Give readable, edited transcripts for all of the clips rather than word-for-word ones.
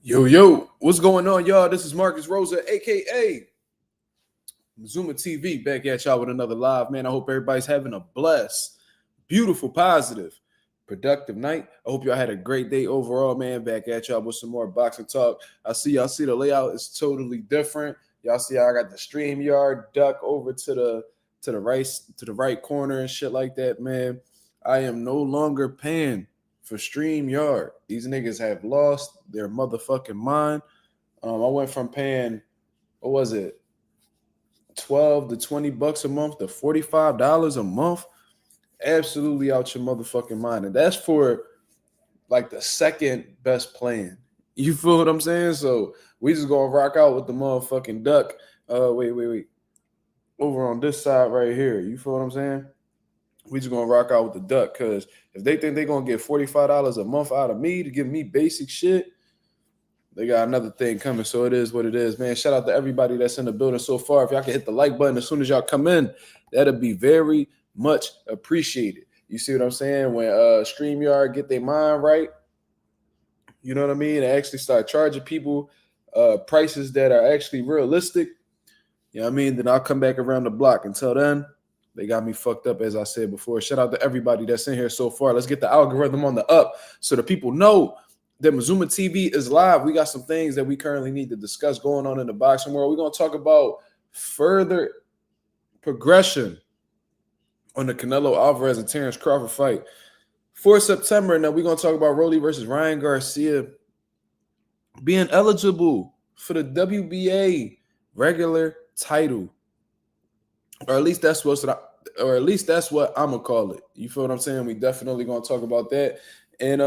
Yo, what's going on, y'all? This is Marcus Rosa, aka Mazuma TV, back at y'all with another live. Man, I hope everybody's having a blessed, beautiful, positive, productive night. I hope y'all had a great day overall, man. Back at y'all with some more boxing talk. I see y'all see the layout is totally different. Y'all see I got the StreamYard duck over to the right corner and shit like that, man. I am no longer paying for StreamYard. These niggas have lost their motherfucking mind. I went from paying, what was it, 12 to 20 bucks a month to $45 a month. Absolutely out your motherfucking mind. And that's for like the second best plan. You feel what I'm saying? So we just gonna rock out with the motherfucking duck. Wait. Over on this side right here. You feel what I'm saying? We just gonna rock out with the duck, because if they think they're gonna get $45 a month out of me to give me basic shit, they got another thing coming. So it is what it is, man. Shout out to everybody that's in the building so far. If y'all can hit the like button as soon as y'all come in, that'll be very much appreciated. You see what I'm saying? When StreamYard get their mind right, you know what I mean, and actually start charging people prices that are actually realistic, you know what I mean, then I'll come back around the block. Until then, they got me fucked up, as I said before. Shout out to everybody that's in here so far. Let's get the algorithm on the up so the people know that Mazuma TV is live. We got some things that we currently need to discuss going on in the boxing world. We're going to talk about further progression on the Canelo Alvarez and Terence Crawford fight for September. Now we're going to talk about Rolly versus Ryan Garcia being eligible for the WBA regular title. Or at least that's what I'm gonna call it. You feel what I'm saying? We definitely gonna talk about that, and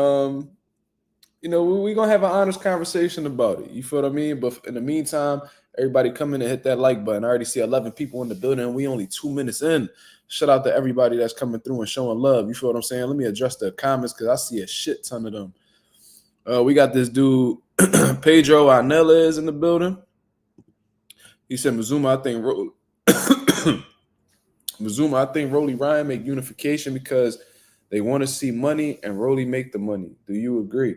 we're gonna have an honest conversation about it. You feel what I mean? But in the meantime, everybody come in and hit that like button. I already see 11 people in the building, and we only 2 minutes in. Shout out to everybody that's coming through and showing love. You feel what I'm saying? Let me address the comments because I see a shit ton of them. We got this dude Pedro Anela is in the building. He said, Mazuma, I think Rolly Ryan make unification because they want to see money and Rolly make the money. Do you agree?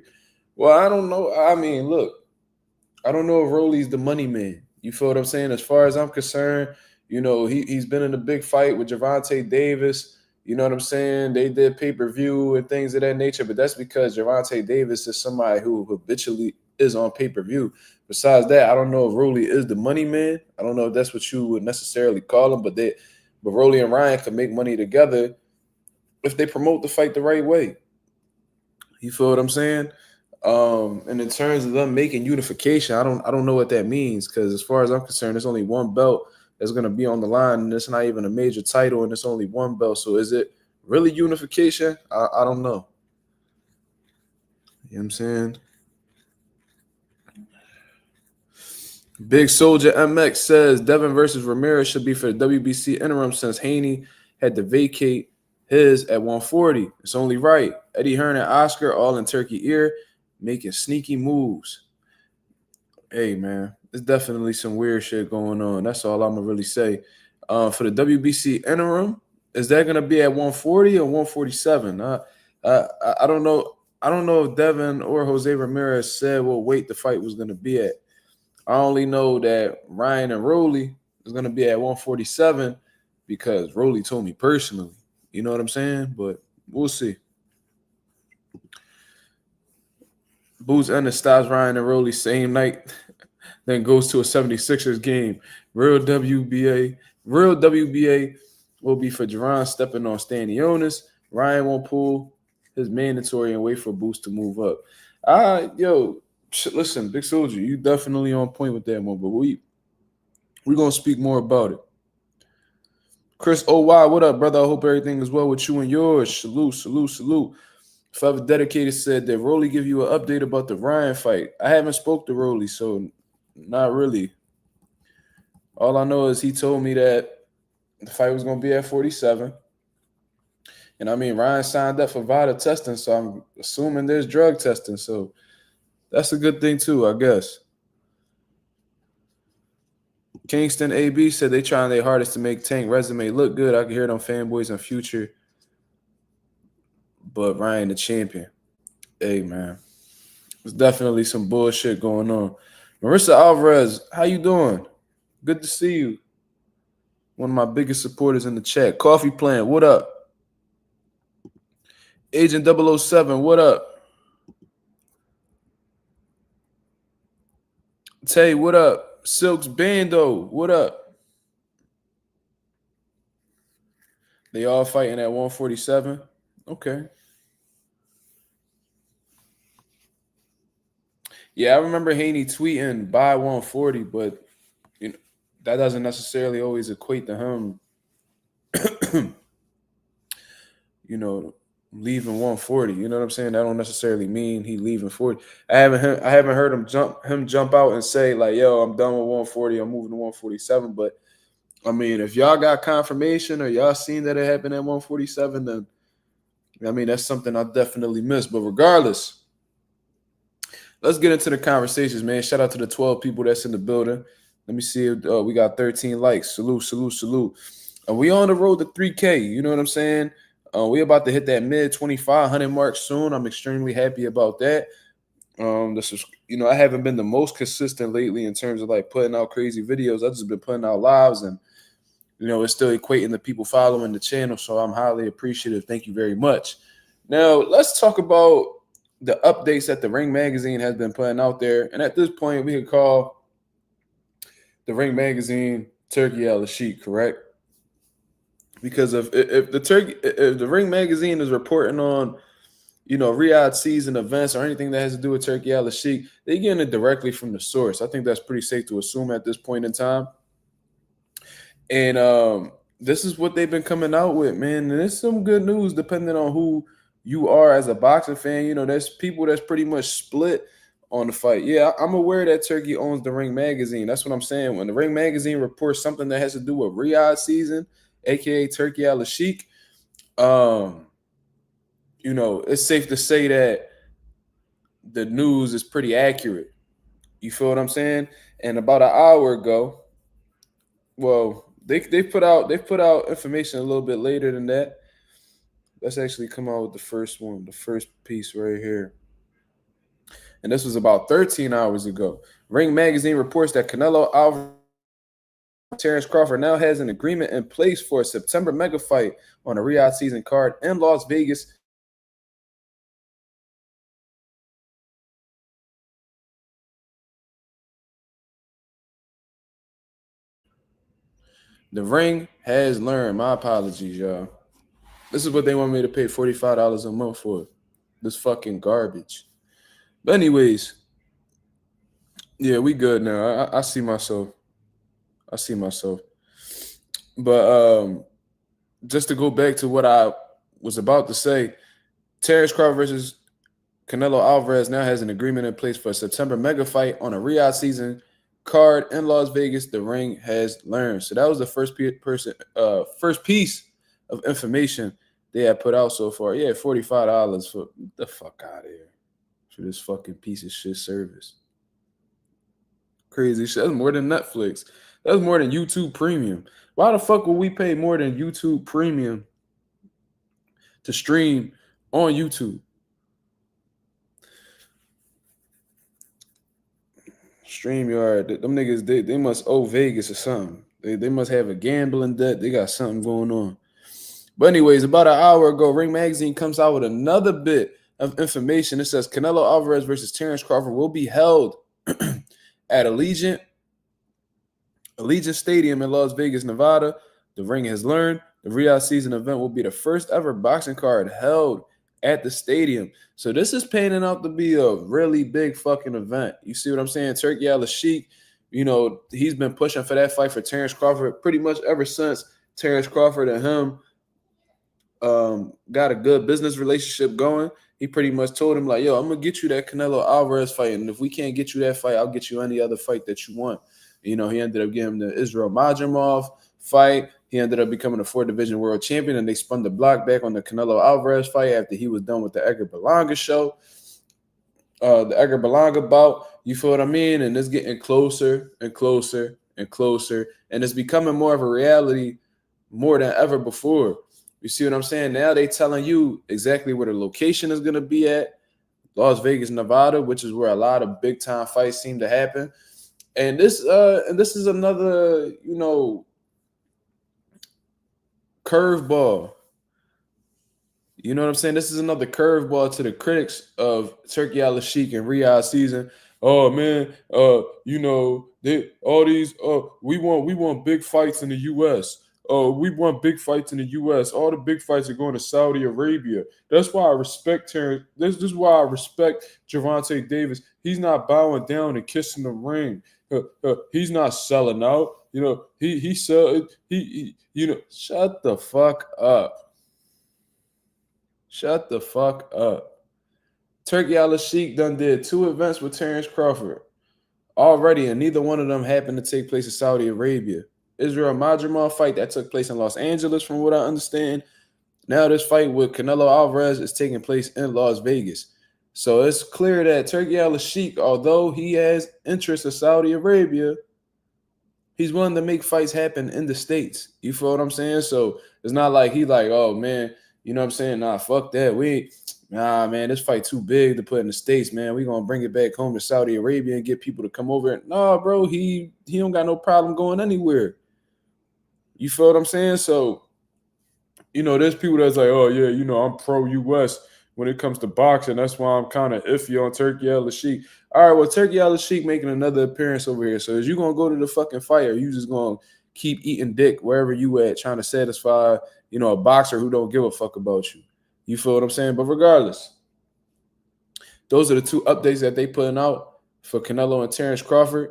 Well, I don't know. I mean, look, I don't know if Rolly's the money man. You feel what I'm saying? As far as I'm concerned, he's been in a big fight with Gervonta Davis. You know what I'm saying? They did pay-per-view and things of that nature, but that's because Gervonta Davis is somebody who habitually is on pay-per-view. Besides that, I don't know if Rolly is the money man. I don't know if that's what you would necessarily call him, but Rolly and Ryan can make money together if they promote the fight the right way. You feel what I'm saying? And in terms of them making unification, I don't know what that means, because as far as I'm concerned, there's only one belt that's going to be on the line, and it's not even a major title, and it's only one belt. So is it really unification? I don't know. You know what I'm saying? Big Soldier MX says Devin versus Ramirez should be for the WBC interim since Haney had to vacate his at 140. It's only right. Eddie Hearn and Oscar all in turkey ear, making sneaky moves. Hey, man, there's definitely some weird shit going on. That's all I'm going to really say. For the WBC interim, is that going to be at 140 or 147? I don't know. I don't know if Devin or Jose Ramirez said what weight the fight was going to be at. I only know that Ryan and Rolly is going to be at 147 because Rolly told me personally. You know what I'm saying? But we'll see. Boots Ennis stops Ryan and Rolly same night, then goes to a 76ers game. Real WBA will be for Jerron stepping on Stanionis. Ryan won't pull his mandatory and wait for Boots to move up. Listen, Big Soldier, you definitely on point with that one, but we're going to speak more about it. Chris OY, what up, brother? I hope everything is well with you and yours. Salute. Forever Dedicated said that Rolly give you an update about the Ryan fight. I haven't spoke to Rolly, so not really. All I know is he told me that the fight was going to be at 47. And I mean, Ryan signed up for VADA testing, so I'm assuming there's drug testing, so that's a good thing too, I guess. Kingston AB said they trying their hardest to make Tank resume look good. I can hear them fanboys in future. But Ryan the champion. Hey, man. There's definitely some bullshit going on. Marissa Alvarez, how you doing? Good to see you. One of my biggest supporters in the chat. Coffee Plant, what up? Agent 007, what up? Tay, what up? Silks Bando, what up? They all fighting at 147? Okay. Yeah, I remember Haney tweeting buy 140, but you know, that doesn't necessarily always equate to him, leaving 140. You know what I'm saying? That don't necessarily mean he leaving 40. I haven't heard him jump out and say like, "Yo, I'm done with 140. I'm moving to 147." But I mean, if y'all got confirmation or y'all seen that it happened at 147, then I mean that's something I definitely missed. But regardless, let's get into the conversations, man. Shout out to the 12 people that's in the building. Let me see. We got 13 likes. Salute, salute, salute. We on the road to 3K. You know what I'm saying? We about to hit that mid 2,500 mark soon. I'm extremely happy about that. This is, I haven't been the most consistent lately in terms of like putting out crazy videos. I've just been putting out lives, and it's still equating to people following the channel. So I'm highly appreciative. Thank you very much. Now let's talk about the updates that the Ring Magazine has been putting out there. And at this point, we could call the Ring Magazine Turkey al-Sheikh, correct? Because if the Ring Magazine is reporting on, Riyadh season events or anything that has to do with Turkey al-Sheikh, they're getting it directly from the source. I think that's pretty safe to assume at this point in time. And this is what they've been coming out with, man. And it's some good news depending on who you are as a boxing fan. There's people that's pretty much split on the fight. Yeah, I'm aware that Turkey owns the Ring Magazine. That's what I'm saying. When the Ring Magazine reports something that has to do with Riyadh season, aka Turkey al-Sheikh, it's safe to say that the news is pretty accurate. You feel what I'm saying? And about an hour ago, well, they've put out information a little bit later than that. Let's actually come out with the first one, the first piece right here. And this was about 13 hours ago. Ring Magazine reports that Canelo Alvarez Terence Crawford now has an agreement in place for a September mega fight on a Riyadh season card in Las Vegas. The Ring has learned. My apologies, y'all. This is what they want me to pay $45 a month for. This fucking garbage. But anyways, yeah, we good now. I see myself. But just to go back to what I was about to say, Terence Crawford versus Canelo Alvarez now has an agreement in place for a September mega fight on a Riyadh season card in Las Vegas. The Ring has learned. So that was the first piece of information they had put out so far. Yeah, $45 for the fuck out of here for this fucking piece of shit service. Crazy shit. That's more than Netflix. That's more than YouTube Premium. Why the fuck would we pay more than YouTube Premium to stream on YouTube? StreamYard, them niggas, they must owe Vegas or something. They must have a gambling debt. They got something going on. But anyways, about an hour ago, Ring Magazine comes out with another bit of information. It says Canelo Alvarez versus Terence Crawford will be held at Allegiant Stadium in Las Vegas, Nevada. The Ring has learned the Riyadh season event will be the first ever boxing card held at the stadium. So this is panning out to be a really big fucking event. You see what I'm saying? Turkey al-Sheikh, he's been pushing for that fight for Terence Crawford pretty much ever since Terence Crawford and him got a good business relationship going. He pretty much told him like, yo, I'm going to get you that Canelo Alvarez fight. And if we can't get you that fight, I'll get you any other fight that you want. He ended up getting the Israel Madrimov fight. He ended up becoming a 4-division world champion, and they spun the block back on the Canelo Alvarez fight after he was done with the Edgar Berlanga show. The Edgar Berlanga bout, you feel what I mean? And it's getting closer and closer and closer, and it's becoming more of a reality more than ever before. You see what I'm saying? Now they telling you exactly where the location is going to be at. Las Vegas, Nevada, which is where a lot of big time fights seem to happen. And this is another, curveball. You know what I'm saying? This is another curveball to the critics of Turkey Al-Sheikh and Riyadh season. Oh man, they all these we want big fights in the US. We want big fights in the US. All the big fights are going to Saudi Arabia. That's why I respect Terence. This is why I respect Gervonta Davis. He's not bowing down and kissing the ring. He's not selling out. He sell he shut the fuck up. Shut the fuck up. Turkey Al-Sheikh done did 2 events with Terence Crawford already, and neither one of them happened to take place in Saudi Arabia. Israel Madrimov fight that took place in Los Angeles, from what I understand. Now this fight with Canelo Alvarez is taking place in Las Vegas. So it's clear that Turkey Al-Sheikh, although he has interest in Saudi Arabia, he's willing to make fights happen in the States. You feel what I'm saying? So it's not like he like, oh man, you know what I'm saying? Nah, fuck that. Nah, man, this fight too big to put in the States, man. We gonna bring it back home to Saudi Arabia and get people to come over. Nah, bro, he don't got no problem going anywhere. You feel what I'm saying? So, there's people that's like, oh yeah, I'm pro-US when it comes to boxing. That's why I'm kind of iffy on Turkey Al-Sheikh. All right, well, Turkey Al-Sheikh making another appearance over here. So is you gonna go to the fucking fight, or you just gonna keep eating dick wherever you at, trying to satisfy a boxer who don't give a fuck about you? You feel what I'm saying? But regardless, those are the 2 updates that they putting out for Canelo and Terence Crawford.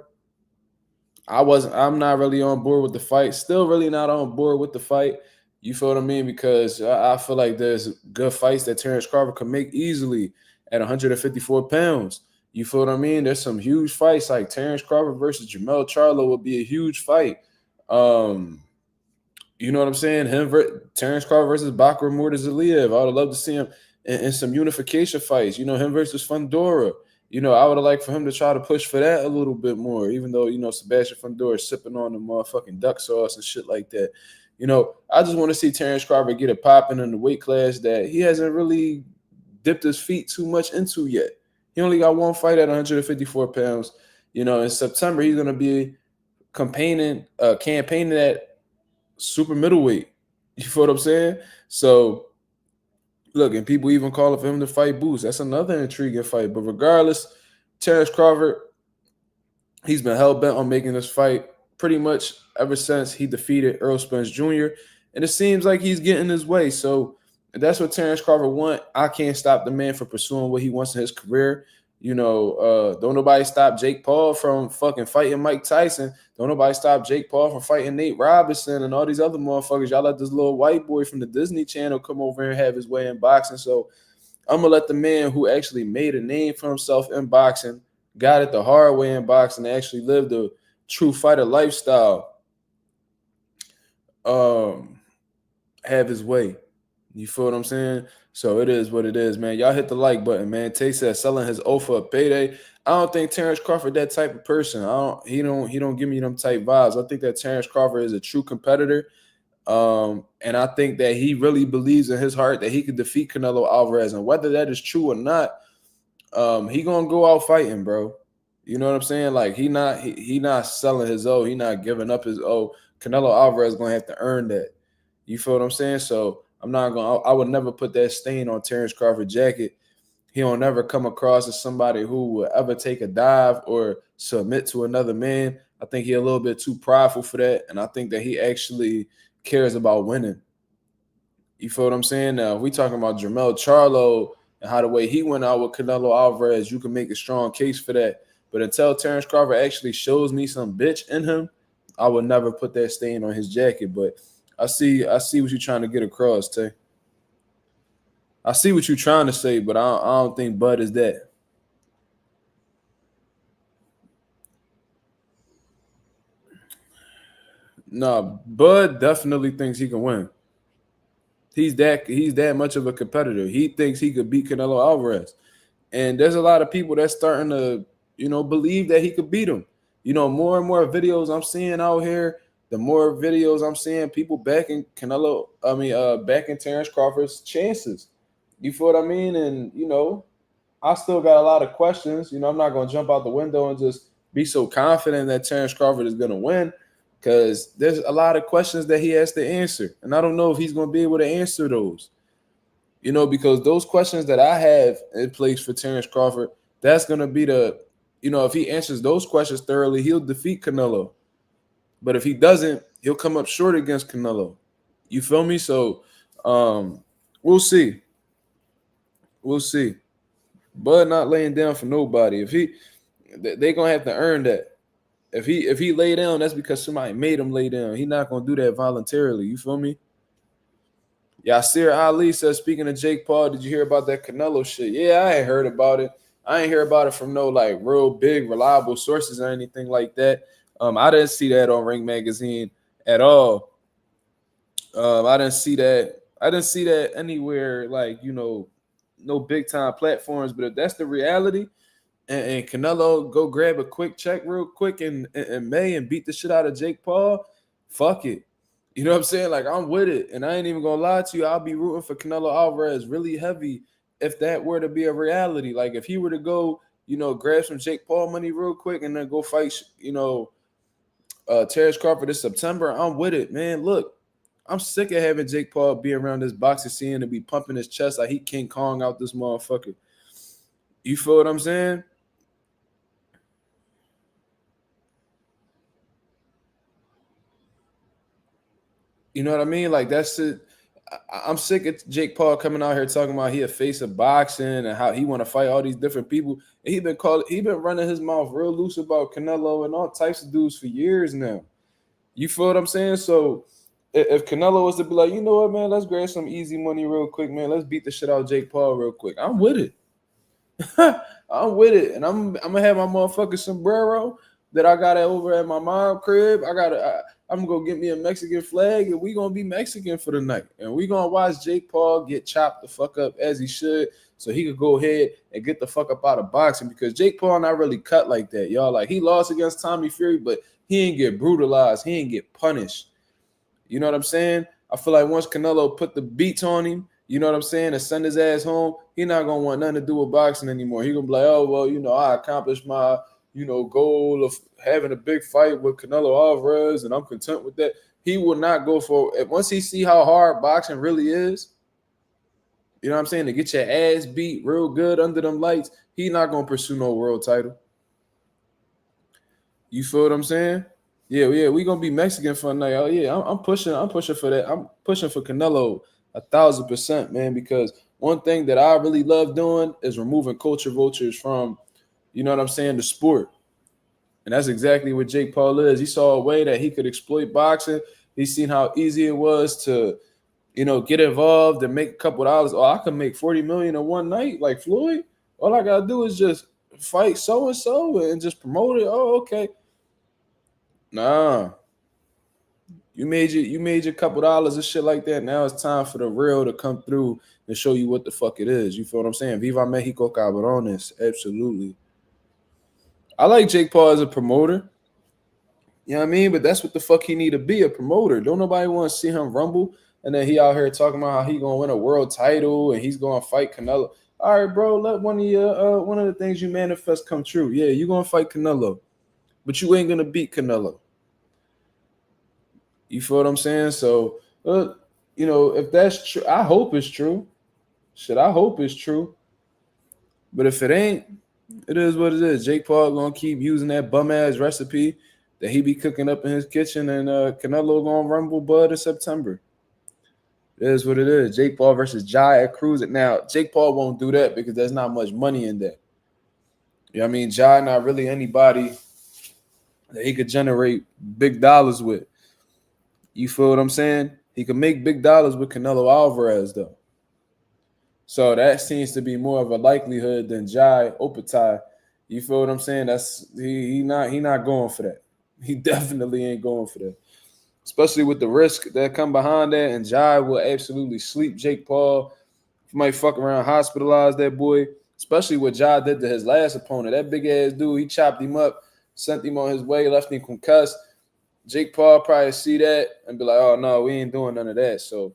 I'm not really on board with the fight. Still really not on board with the fight. You feel what I mean? Because I feel like there's good fights that Terence Crawford can make easily at 154 pounds. You feel what I mean? There's some huge fights, like Terence Crawford versus Jermell Charlo would be a huge fight. You know what I'm saying? Terence Crawford versus Bakr Murtazaliev. I would love to see him in some unification fights. Him versus Fundora. I would have liked for him to try to push for that a little bit more, even though, Sebastian Fundora is sipping on the motherfucking duck sauce and shit like that. I just want to see Terence Crawford get it popping in the weight class that he hasn't really dipped his feet too much into yet. He only got 1 fight at 154 pounds. In September, he's going to be campaigning at super middleweight. You feel what I'm saying? So, look, and people even calling for him to fight Boots. That's another intriguing fight. But regardless, Terence Crawford, he's been hell-bent on making this fight pretty much ever since he defeated Errol Spence Jr. And it seems like he's getting his way. So if that's what Terence Crawford wants, I can't stop the man from pursuing what he wants in his career. Don't nobody stop Jake Paul from fucking fighting Mike Tyson. Don't nobody stop Jake Paul from fighting Nate Robinson and all these other motherfuckers. Y'all let this little white boy from the Disney Channel come over and have his way in boxing. So I'm going to let the man who actually made a name for himself in boxing, got it the hard way in boxing, and actually lived a true fighter lifestyle, have his way. You feel what I'm saying? So it is what it is, man. Y'all hit the like button, man. Tay said selling his O for a payday. I don't think Terence Crawford that type of person. He don't give me them type vibes. I think that Terence Crawford is a true competitor. And I think that he really believes in his heart that he could defeat Canelo Alvarez. And whether that is true or not, he gonna go out fighting, bro. You know what I'm saying? Like he not selling his O. He not giving up his O. Canelo Alvarez gonna have to earn that. You feel what I'm saying? So I would never put that stain on Terence Crawford's jacket. He don't ever come across as somebody who will ever take a dive or submit to another man. I think he's a little bit too prideful for that. And I think that he actually cares about winning. You feel what I'm saying? Now, if we talking about Jermell Charlo and how the way he went out with Canelo Alvarez, you can make a strong case for that. But until Terence Crawford actually shows me some bitch in him, I would never put that stain on his jacket. But I see what you're trying to get across, Tay. I see what you're trying to say, but I don't think Bud is that. No, Bud definitely thinks he can win. He's that much of a competitor. He thinks he could beat Canelo Alvarez. And there's a lot of people that's starting to, believe that he could beat him. More and more videos I'm seeing out here, the more videos I'm seeing people backing backing Terence Crawford's chances. You feel what I mean? And, I still got a lot of questions. I'm not gonna jump out the window and just be so confident that Terence Crawford is gonna win, because there's a lot of questions that he has to answer, and I don't know if he's gonna be able to answer those. Because those questions that I have in place for Terence Crawford, that's gonna be if he answers those questions thoroughly, he'll defeat Canelo. But if he doesn't, he'll come up short against Canelo. You feel me? So, we'll see. We'll see. Bud not laying down for nobody. They gonna have to earn that. If he lay down, that's because somebody made him lay down. He not gonna do that voluntarily. You feel me? Yasir Ali says, speaking of Jake Paul, did you hear about that Canelo shit? Yeah, I ain't heard about it. I ain't hear about it from no like real big reliable sources or anything like that. I didn't see that on Ring Magazine at all. I didn't see that. I didn't see that anywhere like no big time platforms. But if that's the reality, and Canelo go grab a quick check real quick in May and beat the shit out of Jake Paul, fuck it. You know what I'm saying? Like, I'm with it. And I ain't even gonna lie to you. I'll be rooting for Canelo Alvarez really heavy if that were to be a reality. Like, if he were to go, grab some Jake Paul money real quick and then go fight, Terence Crawford this September, I'm with it, man. Look, I'm sick of having Jake Paul be around this boxing scene and be pumping his chest like he King Kong out this motherfucker. You feel what I'm saying? You know what I mean? Like, that's it. I'm sick of Jake Paul coming out here talking about he a face of boxing and how he want to fight all these different people. And he been running his mouth real loose about Canelo and all types of dudes for years now. You feel what I'm saying? So if Canelo was to be like, you know what, man, let's grab some easy money real quick, man. Let's beat the shit out of Jake Paul real quick. I'm with it. I'm with it. And I'm gonna have my motherfucking sombrero that I got over at my mom's crib. I'm gonna go get me a Mexican flag and we gonna be Mexican for the night. And we gonna watch Jake Paul get chopped the fuck up as he should, so he could go ahead and get the fuck up out of boxing, because Jake Paul not really cut like that, y'all. Like, he lost against Tommy Fury, but he ain't get brutalized. He ain't get punished. You know what I'm saying? I feel like once Canelo put the beats on him, you know what I'm saying, and send his ass home, he not gonna want nothing to do with boxing anymore. He gonna be like, oh, well, I accomplished my goal of having a big fight with Canelo Alvarez, and I'm content with that. He will not go for it. Once he see how hard boxing really is, you know what I'm saying, to get your ass beat real good under them lights, he not gonna pursue no world title. You feel what I'm saying? Yeah, we gonna be Mexican for a night. Oh yeah, I'm pushing for that. I'm pushing for Canelo 1,000%, man, because one thing that I really love doing is removing culture vultures from, you know what I'm saying, the sport. And that's exactly what Jake Paul is. He saw a way that he could exploit boxing. He's seen how easy it was to, get involved and make a couple dollars. Oh, I can make 40 million in one night like Floyd. All I gotta do is just fight so and so and just promote it. Oh, okay. Nah. You made your couple dollars and shit like that. Now it's time for the real to come through and show you what the fuck it is. You feel what I'm saying? Viva Mexico, cabrones. Absolutely. I like Jake Paul as a promoter. You know what I mean? But that's what the fuck he need to be, a promoter. Don't nobody want to see him rumble and then he out here talking about how he gonna win a world title and he's gonna fight Canelo. All right, bro, let one of the things you manifest come true. Yeah, you gonna fight Canelo, but you ain't gonna beat Canelo. You feel what I'm saying? So, if that's true, I hope it's true. Shit, I hope it's true. But if it ain't, it is what it is. Jake Paul gonna keep using that bum ass recipe that he be cooking up in his kitchen, and Canelo gonna rumble Bud in September. It is what it is. Jake Paul versus Jai at Cruiser. Now, Jake Paul won't do that because there's not much money in that. You know what I mean? Jai not really anybody that he could generate big dollars with. You feel what I'm saying? He could make big dollars with Canelo Alvarez, though. So that seems to be more of a likelihood than Jai Opatai. You feel what I'm saying? That's he not going for that. He definitely ain't going for that. Especially with the risk that come behind that, and Jai will absolutely sleep Jake Paul. He might fuck around, hospitalize that boy. Especially what Jai did to his last opponent. That big ass dude, he chopped him up, sent him on his way, left him concussed. Jake Paul probably see that and be like, oh, no, we ain't doing none of that. So,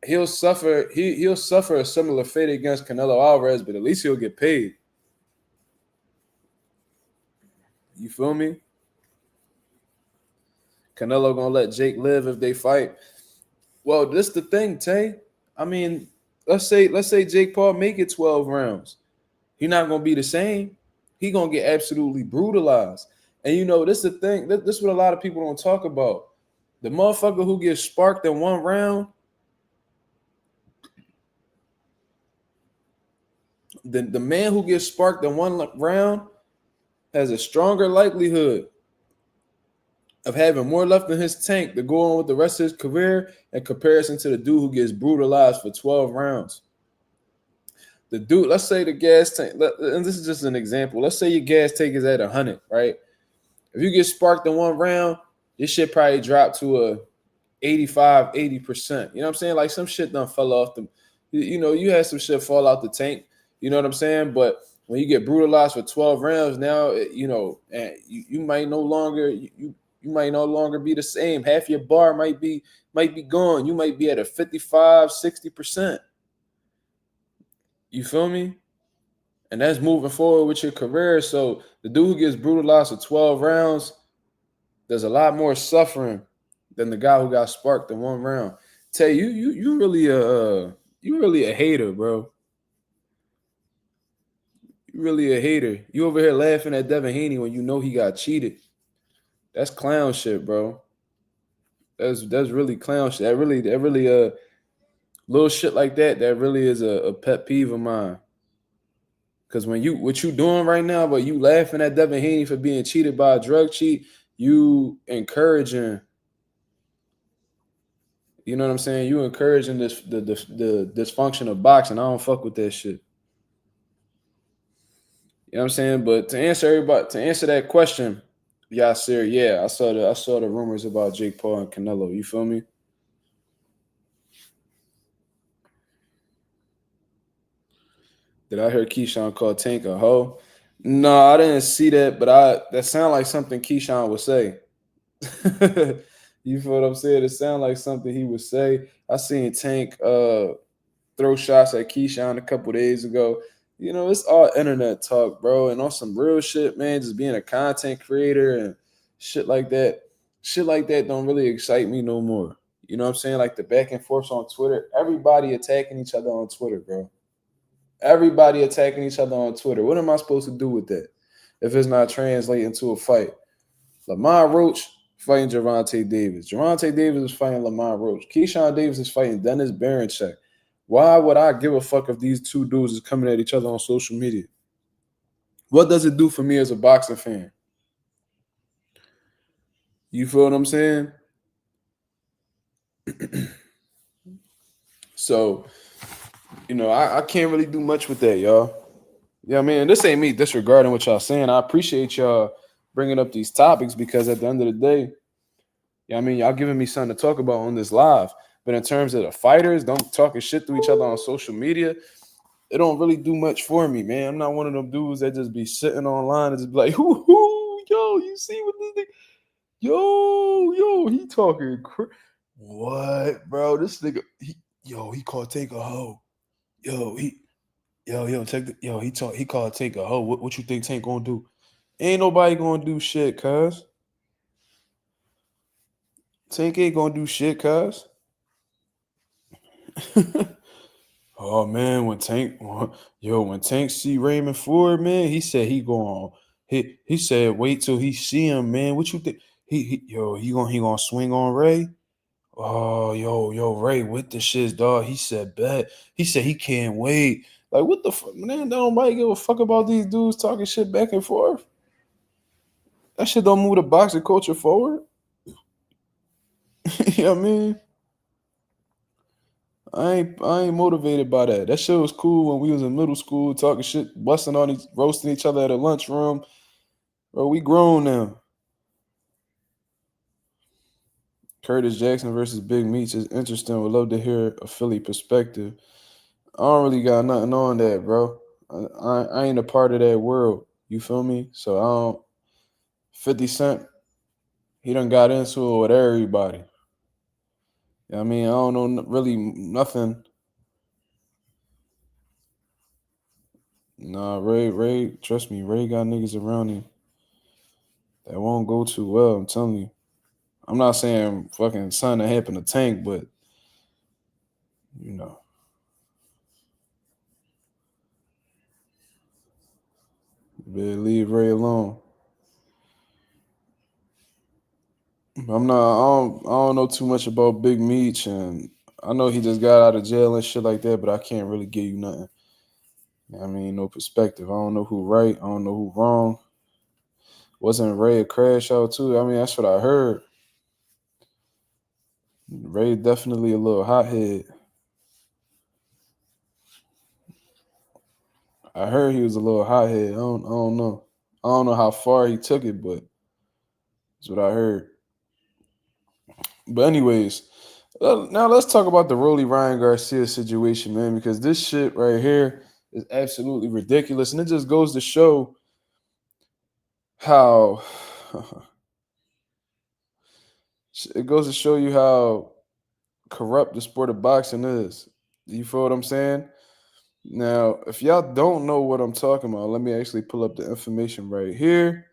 he'll suffer. He'll suffer a similar fate against Canelo Alvarez, but at least he'll get paid. You feel me? Canelo gonna let Jake live if they fight. Well, this the thing, Tay. I mean, let's say Jake Paul make it 12 rounds. He's not gonna be the same. He gonna get absolutely brutalized. And you know, this is the thing. This is what a lot of people don't talk about. The motherfucker who gets sparked in one round, the man who gets sparked in one round has a stronger likelihood of having more left in his tank to go on with the rest of his career in comparison to the dude who gets brutalized for 12 rounds. The dude, let's say the gas tank, and this is just an example. Let's say your gas tank is at 100, right? If you get sparked in one round, your shit probably drop to a 85, 80%. You know what I'm saying? Like some shit done fell off the, you know, you had some shit fall out the tank. You know what I'm saying? But when you get brutalized for 12 rounds, now, you know, and you might no longer, you might no longer be the same. Half your bar might be gone. You might be at a 55, 60%. You feel me? And that's moving forward with your career. So the dude who gets brutalized for 12 rounds, there's a lot more suffering than the guy who got sparked in one round. Tell you really a hater, bro. You really a hater. You over here laughing at Devin Haney when you know he got cheated. That's clown shit, bro. That's really clown shit. That really little shit like that really is a pet peeve of mine. Cause when what you doing right now, but you laughing at Devin Haney for being cheated by a drug cheat, you encouraging, you know what I'm saying? You encouraging the dysfunction of boxing. I don't fuck with that shit. You know what I'm saying? But to answer that question, Yasir, yeah, I saw the rumors about Jake Paul and Canelo. You feel me? Did I hear Keyshawn call Tank a hoe? No, I didn't see that, but that sound like something Keyshawn would say. You feel what I'm saying? It sound like something he would say. I seen Tank throw shots at Keyshawn a couple days ago. You know, it's all internet talk, bro, and on some real shit, man. Just being a content creator and shit like that. Shit like that don't really excite me no more. You know what I'm saying? Like the back and forth on Twitter. Everybody attacking each other on Twitter, bro. Everybody attacking each other on Twitter. What am I supposed to do with that if it's not translating to a fight? Lamar Roach fighting Gervonta Davis. Gervonta Davis is fighting Lamar Roach. Keyshawn Davis is fighting Dennis Baranchek. Why would I give a fuck if these two dudes is coming at each other on social media? What does it do for me as a boxing fan? You feel what I'm saying? So, you know, I can't really do much with that, y'all. Yeah, I mean, this ain't me disregarding what y'all saying. I appreciate y'all bringing up these topics because at the end of the day, I mean, y'all giving me something to talk about on this live. But in terms of the fighters, don't talking shit to each other on social media, it don't really do much for me, man. I'm not one of them dudes that just be sitting online and just be like, hoo, yo, you see what this nigga, yo, he talking what, bro? This nigga, he called Tank a hoe. He called Tank a hoe. What you think Tank gonna do? Ain't nobody gonna do shit, cuz. Tank ain't gonna do shit, cuz. Oh man, when Tank see Raymond Ford, man, he said he said wait till he see him, man. What you think? He gonna swing on Ray? Oh, yo, Ray with the shits, dog. He said bet. He said he can't wait. Like what the fuck, man? Nobody give a fuck about these dudes talking shit back and forth. That shit don't move the boxing culture forward. You know what I mean? I ain't motivated by that. That shit was cool when we was in middle school, talking shit, roasting each other at a lunchroom. Bro, we grown now. Curtis Jackson versus Big Meats is interesting. Would love to hear a Philly perspective. I don't really got nothing on that, bro. I ain't a part of that world. You feel me? So I don't. 50 Cent, he done got into it with everybody. I mean, I don't know really nothing. Nah, Ray, trust me, Ray got niggas around him that won't go too well. I'm telling you. I'm not saying fucking something that happened to Tank, but you know, better leave Ray alone. I don't know too much about Big Meech, and I know he just got out of jail and shit like that, but I can't really give you nothing. I mean, no perspective. I don't know who right. I don't know who wrong. Wasn't Ray a crash out too? I mean, that's what I heard. Ray definitely a little hothead. I heard he was a little hothead. I don't know. I don't know how far he took it, but that's what I heard. But anyways, now let's talk about the Rolly Ryan Garcia situation, man, because this shit right here is absolutely ridiculous, and it just goes to show how it goes to show you how corrupt the sport of boxing is. You feel what I'm saying? Now, if y'all don't know what I'm talking about, let me actually pull up the information right here.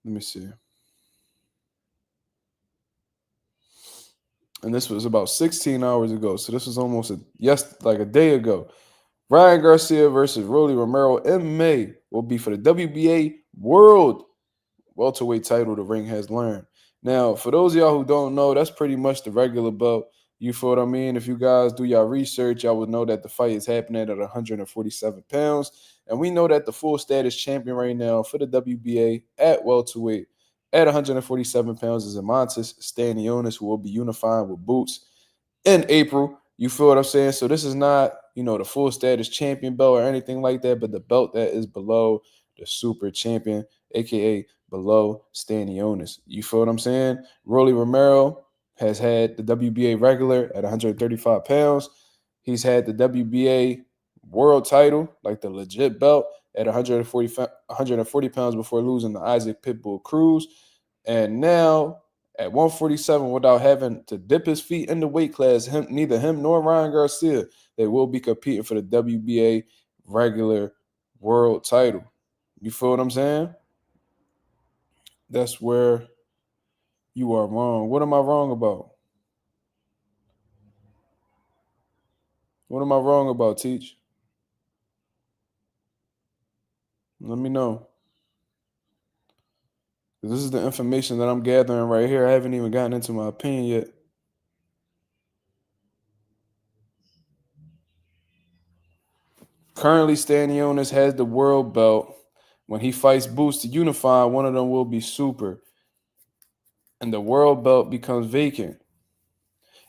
Let me see. And this was about 16 hours ago. So this was almost like a day ago. Ryan Garcia versus Rolly Romero in May will be for the WBA World welterweight title the ring has learned. Now, for those of y'all who don't know, that's pretty much the regular belt. You feel what I mean? If you guys do your research, y'all would know that the fight is happening at 147 pounds. And we know that the full status champion right now for the WBA at welterweight at 147 pounds is Amontis Stanionis, who will be unifying with Boots in April. You feel what I'm saying? So this is not, the full status champion belt or anything like that, but the belt that is below the super champion, aka below Stanionis. You feel what I'm saying? Rolly Romero has had the WBA regular at 135 pounds. He's had the WBA world title, like the legit belt, at 140 pounds before losing to Isaac Pitbull Cruz. And now at 147, without having to dip his feet in the weight class, neither him nor Ryan Garcia, they will be competing for the WBA regular world title. You feel what I'm saying? That's where you are wrong. What am I wrong about? What am I wrong about, Teach? Let me know. This is the information that I'm gathering right here. I haven't even gotten into my opinion yet. Currently, Stanionis has the world belt. When he fights Boots to unify, one of them will be super. And the world belt becomes vacant.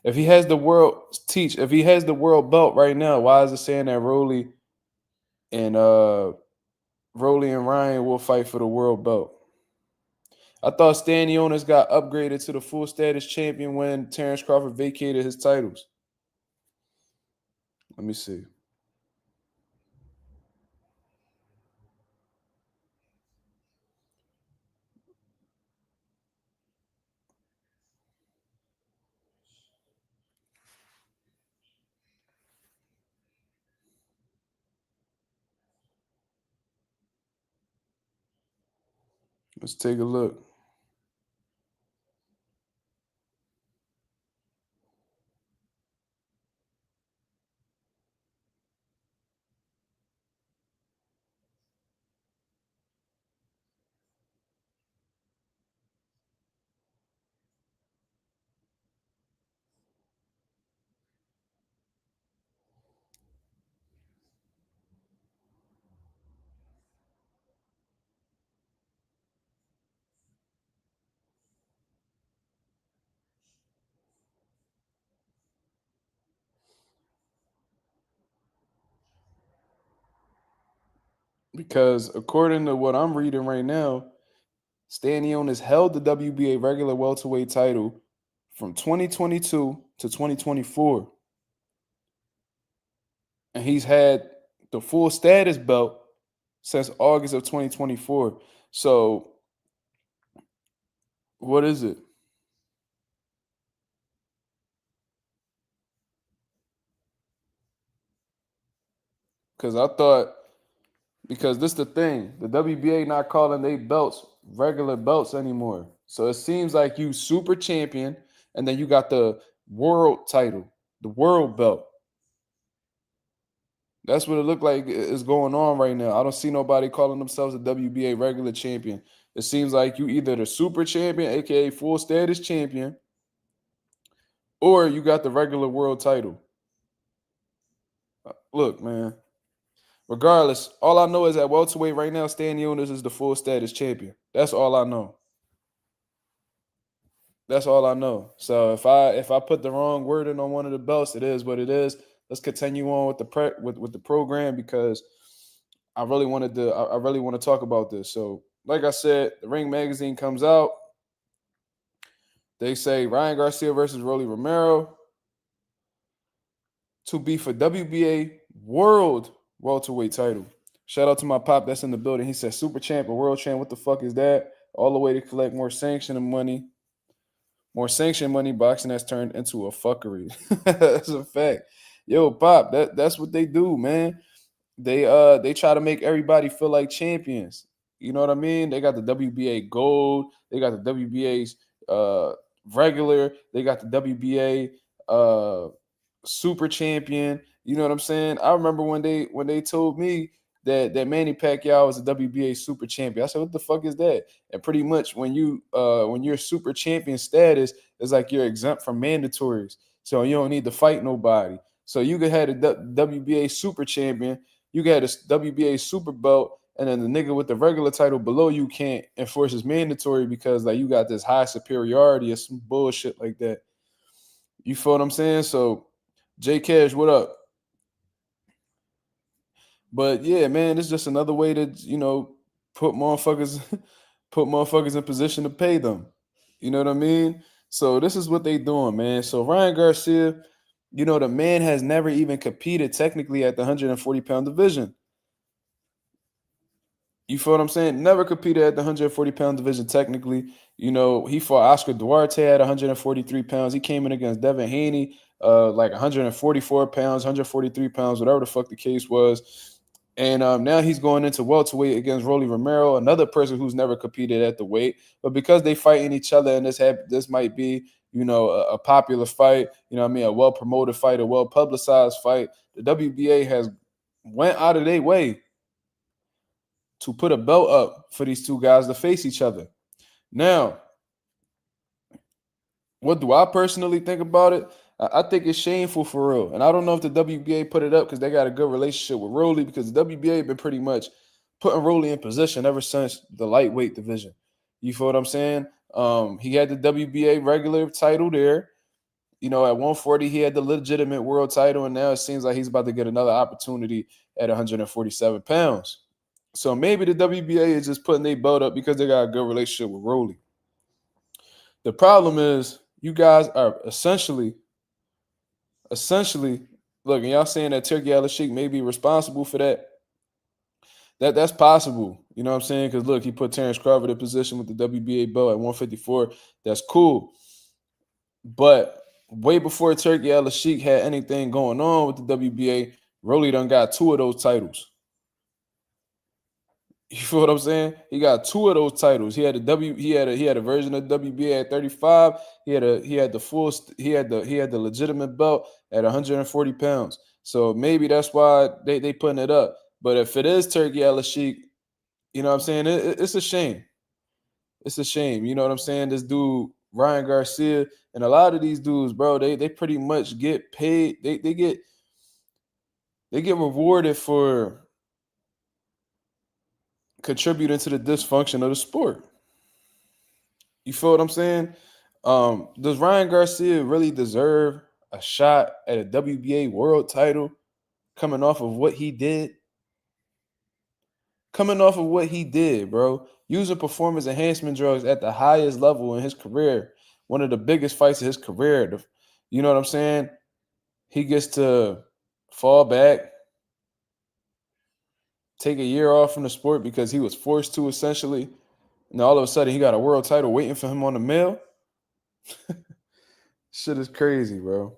If he has the world belt right now, why is it saying that and Rolly and Ryan will fight for the world belt? I thought Stanionis got upgraded to the full status champion when Terence Crawford vacated his titles. Let me see. Let's take a look. Because according to what I'm reading right now, Stanionis held the WBA regular welterweight title from 2022 to 2024. And he's had the full status belt since August of 2024. So, what is it? Because this the thing. The WBA not calling they belts regular belts anymore. So it seems like you super champion, and then you got the world title, the world belt. That's what it looked like is going on right now. I don't see nobody calling themselves a WBA regular champion. It seems like you either the super champion, aka full status champion, or you got the regular world title. Look, man. Regardless, all I know is at welterweight right now, Stan Jonas is the full status champion. That's all I know. That's all I know. So if I put the wrong wording on one of the belts, it is what it is. Let's continue on with the program because I really wanted to I really want to talk about this. So, like I said, the Ring magazine comes out. They say Ryan Garcia versus Rolly Romero to be for WBA World Welterweight title. Shout out to my pop that's in the building. He said super champ or world champ. What the fuck is that? All the way to collect more sanction money. More sanction money, boxing has turned into a fuckery. That's a fact. Yo, Pop, that's what they do, man. They try to make everybody feel like champions. You know what I mean? They got the WBA gold, they got the WBA's regular, they got the WBA super champion. You know what I'm saying? I remember when they told me that Manny Pacquiao was a WBA super champion. I said, what the fuck is that? And pretty much when you're super champion status, it's like you're exempt from mandatories. So you don't need to fight nobody. So you could have the WBA super champion, you got a WBA super belt, and then the nigga with the regular title below you can't enforce his mandatory because like you got this high superiority or some bullshit like that. You feel what I'm saying? So J Cash, what up? But yeah, man, it's just another way to, put motherfuckers put motherfuckers in position to pay them. You know what I mean? So this is what they doing, man. So Ryan Garcia, the man has never even competed technically at the 140-pound division. You feel what I'm saying? Never competed at the 140-pound division technically. He fought Oscar Duarte at 143 pounds. He came in against Devin Haney, like 144 pounds, 143 pounds, whatever the fuck the case was. And now he's going into welterweight against Rolly Romero, another person who's never competed at the weight. But because they fighting each other, and this might be, a popular fight, a well-promoted fight, a well-publicized fight, the WBA has went out of their way to put a belt up for these two guys to face each other. Now, what do I personally think about it? I think it's shameful for real. And I don't know if the WBA put it up because they got a good relationship with Rolly, because the WBA been pretty much putting Rolly in position ever since the lightweight division. You feel what I'm saying? He had the WBA regular title there. At 140, he had the legitimate world title, and now it seems like he's about to get another opportunity at 147 pounds. So maybe the WBA is just putting their belt up because they got a good relationship with Rolly. The problem is you guys are essentially, look, and y'all saying that Turkey Al-Sheikh may be responsible for that. That's possible. You know what I'm saying? Because look, he put Terence Crawford in position with the WBA belt at 154. That's cool. But way before Turkey Al-Sheikh had anything going on with the WBA, Rolly done got 2 of those titles. You feel what I'm saying? He got 2 of those titles. He had a version of WBA at 35. He had the legitimate belt at 140 pounds. So maybe that's why they putting it up. But if it is Turkey Al-Sheikh, you know what I'm saying? It's a shame. It's a shame. You know what I'm saying? This dude, Ryan Garcia, and a lot of these dudes, bro, they pretty much get paid. They get rewarded for contributing to the dysfunction of the sport. You feel what I'm saying? Does Ryan Garcia really deserve a shot at a WBA world title coming off of what he did? Coming off of what he did, bro. Using performance enhancement drugs at the highest level in his career. One of the biggest fights of his career. You know what I'm saying? He gets to fall back, take a year off from the sport because he was forced to, essentially. And all of a sudden, he got a world title waiting for him on the mail. Shit is crazy, bro.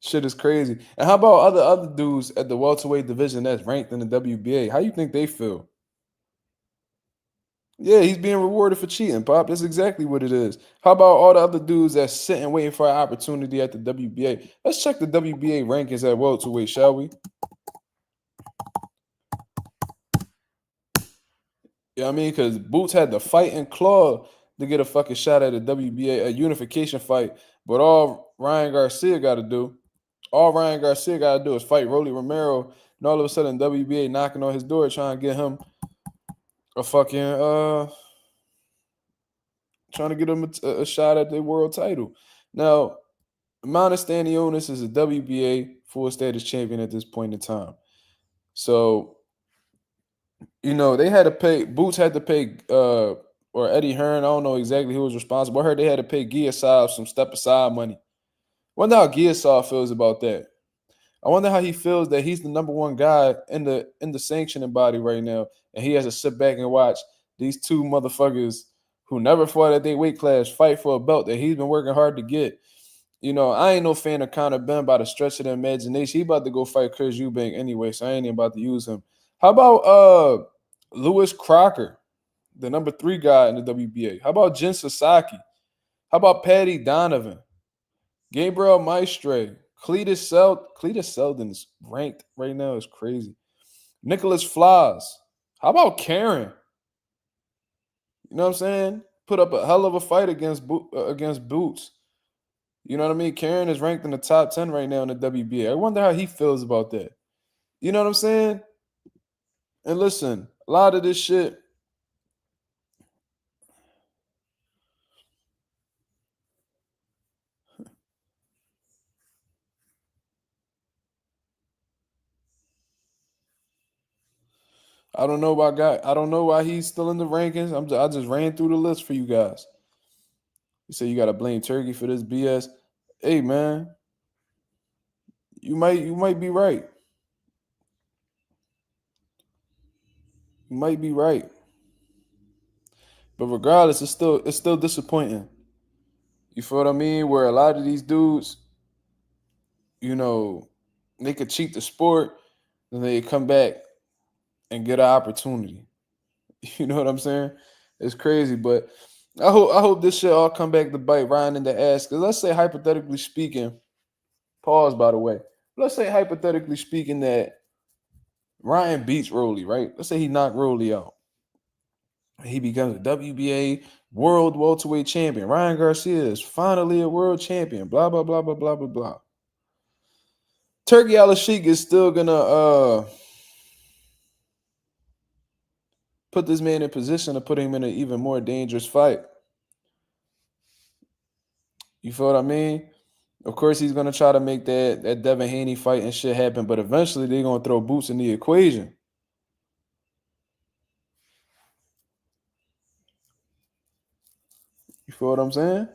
Shit is crazy. And how about other dudes at the welterweight division that's ranked in the WBA? How you think they feel? Yeah, he's being rewarded for cheating, Pop. That's exactly what it is. How about all the other dudes that's sitting waiting for an opportunity at the WBA? Let's check the WBA rankings at welterweight, shall we? You know what I mean? Because Boots had to fight and claw to get a fucking shot at a WBA, a unification fight. But all Ryan Garcia got to do is fight Rolly Romero, and all of a sudden WBA knocking on his door trying to get him a fucking trying to get him a shot at the world title. Now, my understanding, Jonas is a WBA full status champion at this point in time. So, they had to pay. Boots had to pay, or Eddie Hearn. I don't know exactly who was responsible. I heard they had to pay Garcia some step aside money. Wonder how Garcia feels about that. I wonder how he feels that he's the number one guy in the sanctioning body right now, and he has to sit back and watch these two motherfuckers who never fought at their weight class fight for a belt that he's been working hard to get. I ain't no fan of Conor Ben by the stretch of the imagination. He about to go fight Chris Eubank anyway, so I ain't even about to use him. How about Lewis Crocker, the number 3 guy in the WBA? How about Jin Sasaki? How about Patty Donovan? Gabriel Maestre? Cletus Seldon's ranked right now is crazy. Nicholas Flaws. How about Karen? You know what I'm saying? Put up a hell of a fight against Boots. You know what I mean? Karen is ranked in the top 10 right now in the WBA. I wonder how he feels about that. You know what I'm saying? And listen, a lot of this shit, I don't know why he's still in the rankings. I just ran through the list for you guys. You say you gotta blame Turkey for this BS. Hey man, you might be right. You might be right. But regardless, it's still disappointing. You feel what I mean? Where a lot of these dudes, they could cheat the sport, then they come back and get an opportunity. You know what I'm saying? It's crazy, but I hope this shit all come back to bite Ryan in the ass. Because let's say hypothetically speaking, pause by the way. Let's say hypothetically speaking that Ryan beats Rolly, right? Let's say he knocked Rolly out. He becomes a WBA world welterweight champion. Ryan Garcia is finally a world champion. Blah blah blah blah blah blah blah. Turkey Al-Sheikh is still gonna put this man in position to put him in an even more dangerous fight. You feel what I mean? Of course, he's gonna try to make that Devin Haney fight and shit happen, but eventually they're gonna throw Boots in the equation. You feel what I'm saying?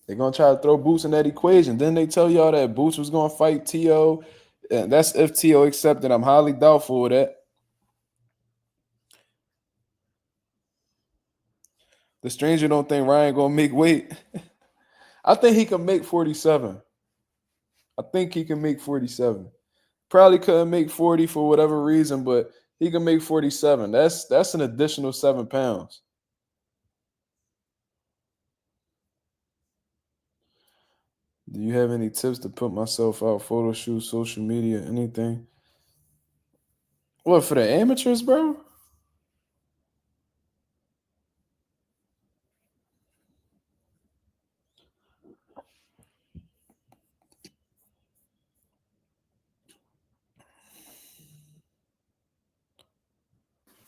They're gonna try to throw Boots in that equation. Then they tell y'all that Boots was gonna fight T.O. And that's if T.O. accepted. I'm highly doubtful of that. The stranger don't think Ryan gonna make weight. I think he can make 47. I think he can make 47. Probably couldn't make 40 for whatever reason, but he can make 47. That's an additional 7 pounds. Do you have any tips to put myself out? Photo shoot, social media, anything? What, for the amateurs, bro?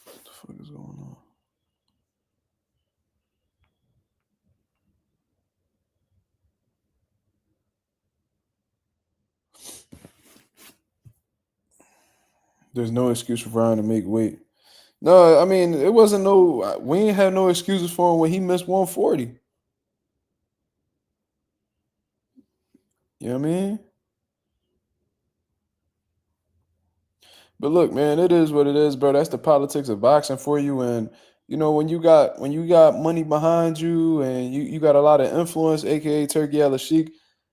What the fuck is going on? There's no excuse for Ryan to make weight. No, I mean, it wasn't we ain't have no excuses for him when he missed 140. You know what I mean? But look, man, it is what it is, bro. That's the politics of boxing for you. And when you got money behind you and you got a lot of influence, aka Turkey Al-Sheikh,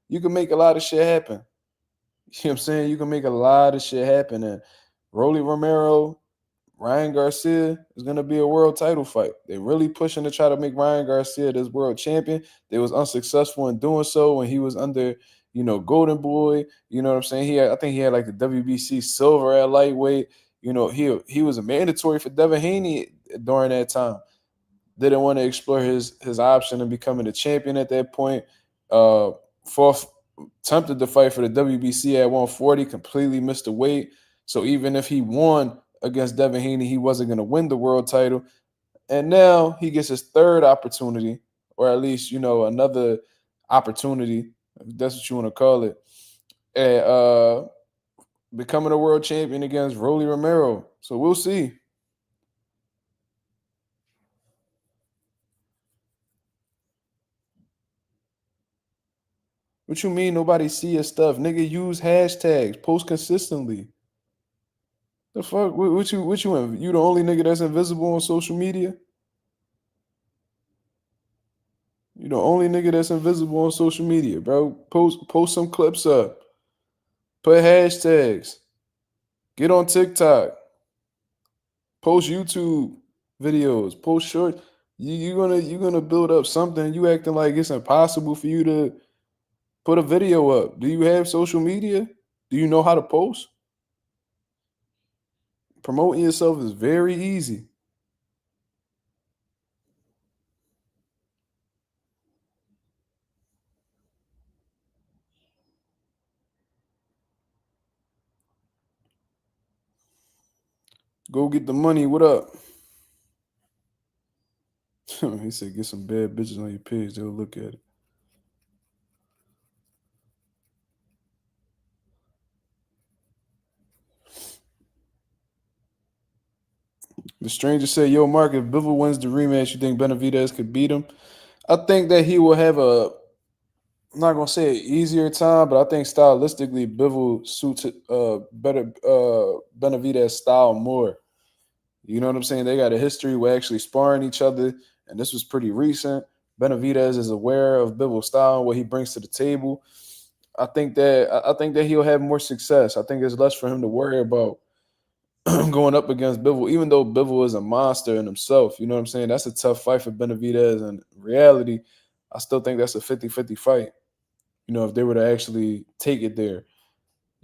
You can make a lot of shit happen. You know what I'm saying? You can make a lot of shit happen. And Rolly Romero, Ryan Garcia is gonna be a world title fight. They're really pushing to try to make Ryan Garcia this world champion. They was unsuccessful in doing so when he was under, Golden Boy. You know what I'm saying? I think he had like the WBC silver at lightweight. He was a mandatory for Devin Haney during that time. Didn't want to explore his option of becoming a champion at that point. Fourth attempted to fight for the WBC at 140, completely missed the weight. So even if he won against Devin Haney, he wasn't going to win the world title. And now he gets his third opportunity, or at least, another opportunity, if that's what you want to call it, at becoming a world champion against Rolly Romero. So we'll see. What you mean nobody see your stuff? Nigga, use hashtags, post consistently. The fuck? What you the only nigga that's invisible on social media? You the only nigga that's invisible on social media, bro. Post some clips up. Put hashtags. Get on TikTok. Post YouTube videos. Post short. You're gonna build up something. You acting like it's impossible for you to put a video up. Do you have social media? Do you know how to post? Promoting yourself is very easy. Go get the money. What up? He said, get some bad bitches on your page. They'll look at it. The stranger said, yo, Mark, if Bivol wins the rematch, you think Benavidez could beat him? I think that he will have I'm not going to say an easier time, but I think stylistically, Bivol suits better Benavidez style more. You know what I'm saying? They got a history with actually sparring each other, and this was pretty recent. Benavidez is aware of Bivol's style, what he brings to the table. I think that he'll have more success. I think there's less for him to worry about going up against Bivol, even though Bivol is a monster in himself. You know what I'm saying? That's a tough fight for Benavidez. And in reality, I still think that's a 50-50 fight, if they were to actually take it there.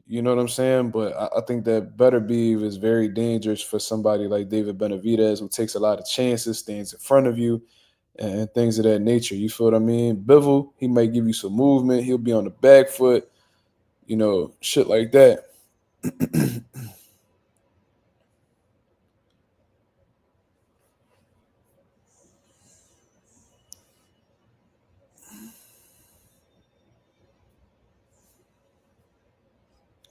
You know what I'm saying? But I think that Beterbiev is very dangerous for somebody like David Benavidez, who takes a lot of chances, stands in front of you, and things of that nature. You feel what I mean? Bivol, he might give you some movement. He'll be on the back foot, shit like that.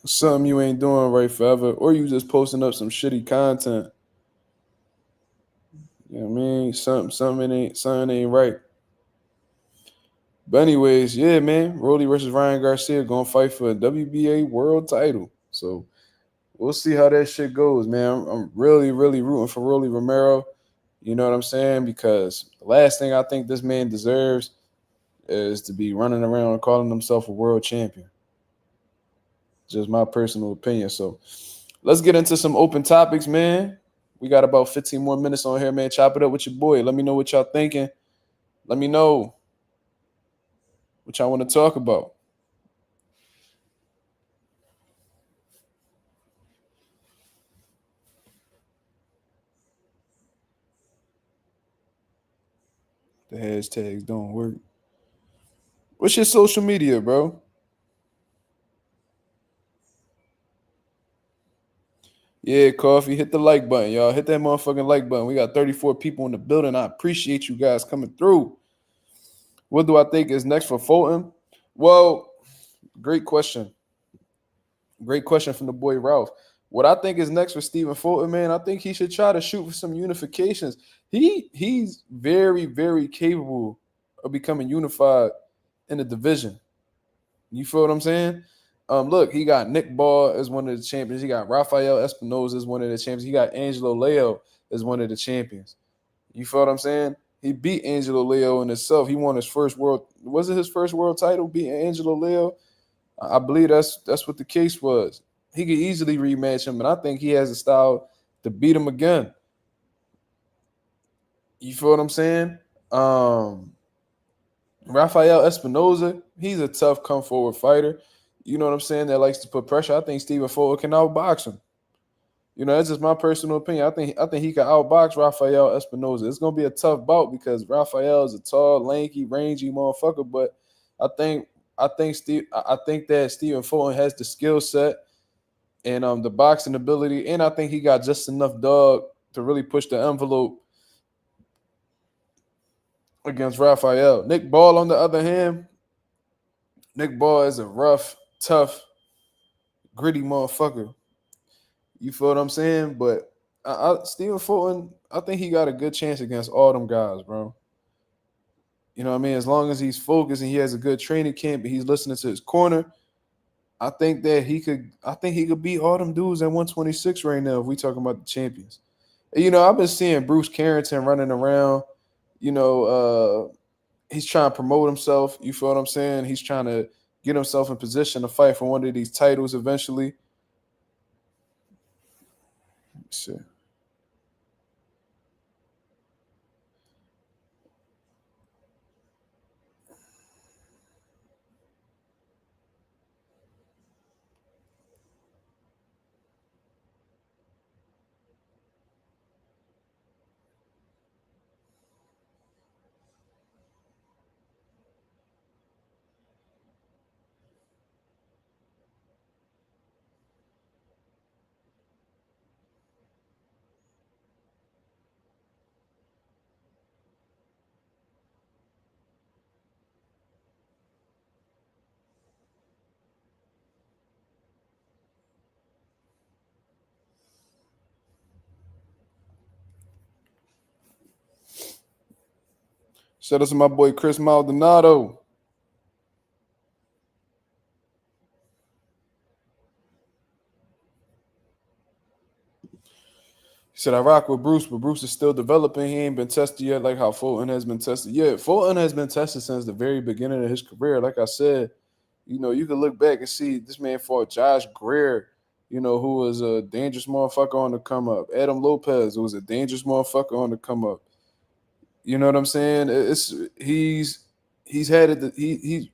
Something you ain't doing right forever, or you just posting up some shitty content. You know what I mean? Something ain't right. But anyways, yeah, man. Rolly versus Ryan Garcia gonna fight for a WBA world title. So we'll see how that shit goes, man. I'm really, really rooting for Rolly Romero. You know what I'm saying? Because the last thing I think this man deserves is to be running around and calling himself a world champion. Just my personal opinion. So let's get into some open topics, man. We got about 15 more minutes on here, man. Chop it up with your boy. Let me know what y'all thinking. Let me know what y'all want to talk about. The hashtags don't work. What's your social media, bro? Yeah, Coffee. Hit the like button, y'all. Hit that motherfucking like button. We got 34 people in the building. I appreciate you guys coming through. What do I think is next for Fulton? Well, great question. Great question from the boy Ralph. What I think is next for Stephen Fulton, man, I think he should try to shoot for some unifications. He's very, very capable of becoming unified in the division. You feel what I'm saying? Look, he got Nick Ball as one of the champions. He got Rafael Espinoza as one of the champions. He got Angelo Leo as one of the champions. You feel what I'm saying? He beat Angelo Leo in itself. He won his first world. Was it his first world title? Beating Angelo Leo. I believe that's what the case was. He could easily rematch him, and I think he has a style to beat him again. You feel what I'm saying? Rafael Espinoza, he's a tough come forward fighter. You know what I'm saying? That likes to put pressure. I think Stephen Fulton can outbox him. You know, that's just my personal opinion. I think he can outbox Rafael Espinoza. It's gonna be a tough bout because Rafael is a tall, lanky, rangy motherfucker. But I think that Stephen Fulton has the skill set and the boxing ability, and I think he got just enough dog to really push the envelope against Rafael. Nick Ball, on the other hand, Nick Ball is a rough, tough, gritty motherfucker. You feel what I'm saying? But Stephen Fulton, I think he got a good chance against all them guys, bro. You know what I mean? As long as he's focused and he has a good training camp and he's listening to his corner, I think that he could. I think he could beat all them dudes at 126 right now. If we talking about the champions, you know, I've been seeing Bruce Carrington running around. You know, he's trying to promote himself. You feel what I'm saying? He's trying to get himself in position to fight for one of these titles eventually. Let's see. Shout out to my boy Chris Maldonado. He said, I rock with Bruce, but Bruce is still developing. He ain't been tested yet, like how Fulton has been tested. Yeah, Fulton has been tested since the very beginning of his career. Like I said, you know, you can look back and see this man fought Josh Greer, you know, who was a dangerous motherfucker on the come up. Adam Lopez, who was a dangerous motherfucker on the come up. You know what I'm saying? It's he's had it. He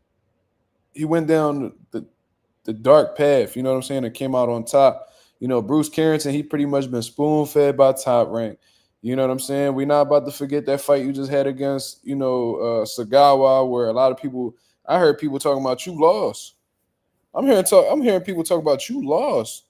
went down the dark path. You know what I'm saying? And came out on top. You know, Bruce Carrington, he pretty much been spoon fed by Top Rank. You know what I'm saying? We're not about to forget that fight you just had against, you know, Sagawa, where a lot of people, I heard people talking about you lost. I'm hearing people talk about you lost.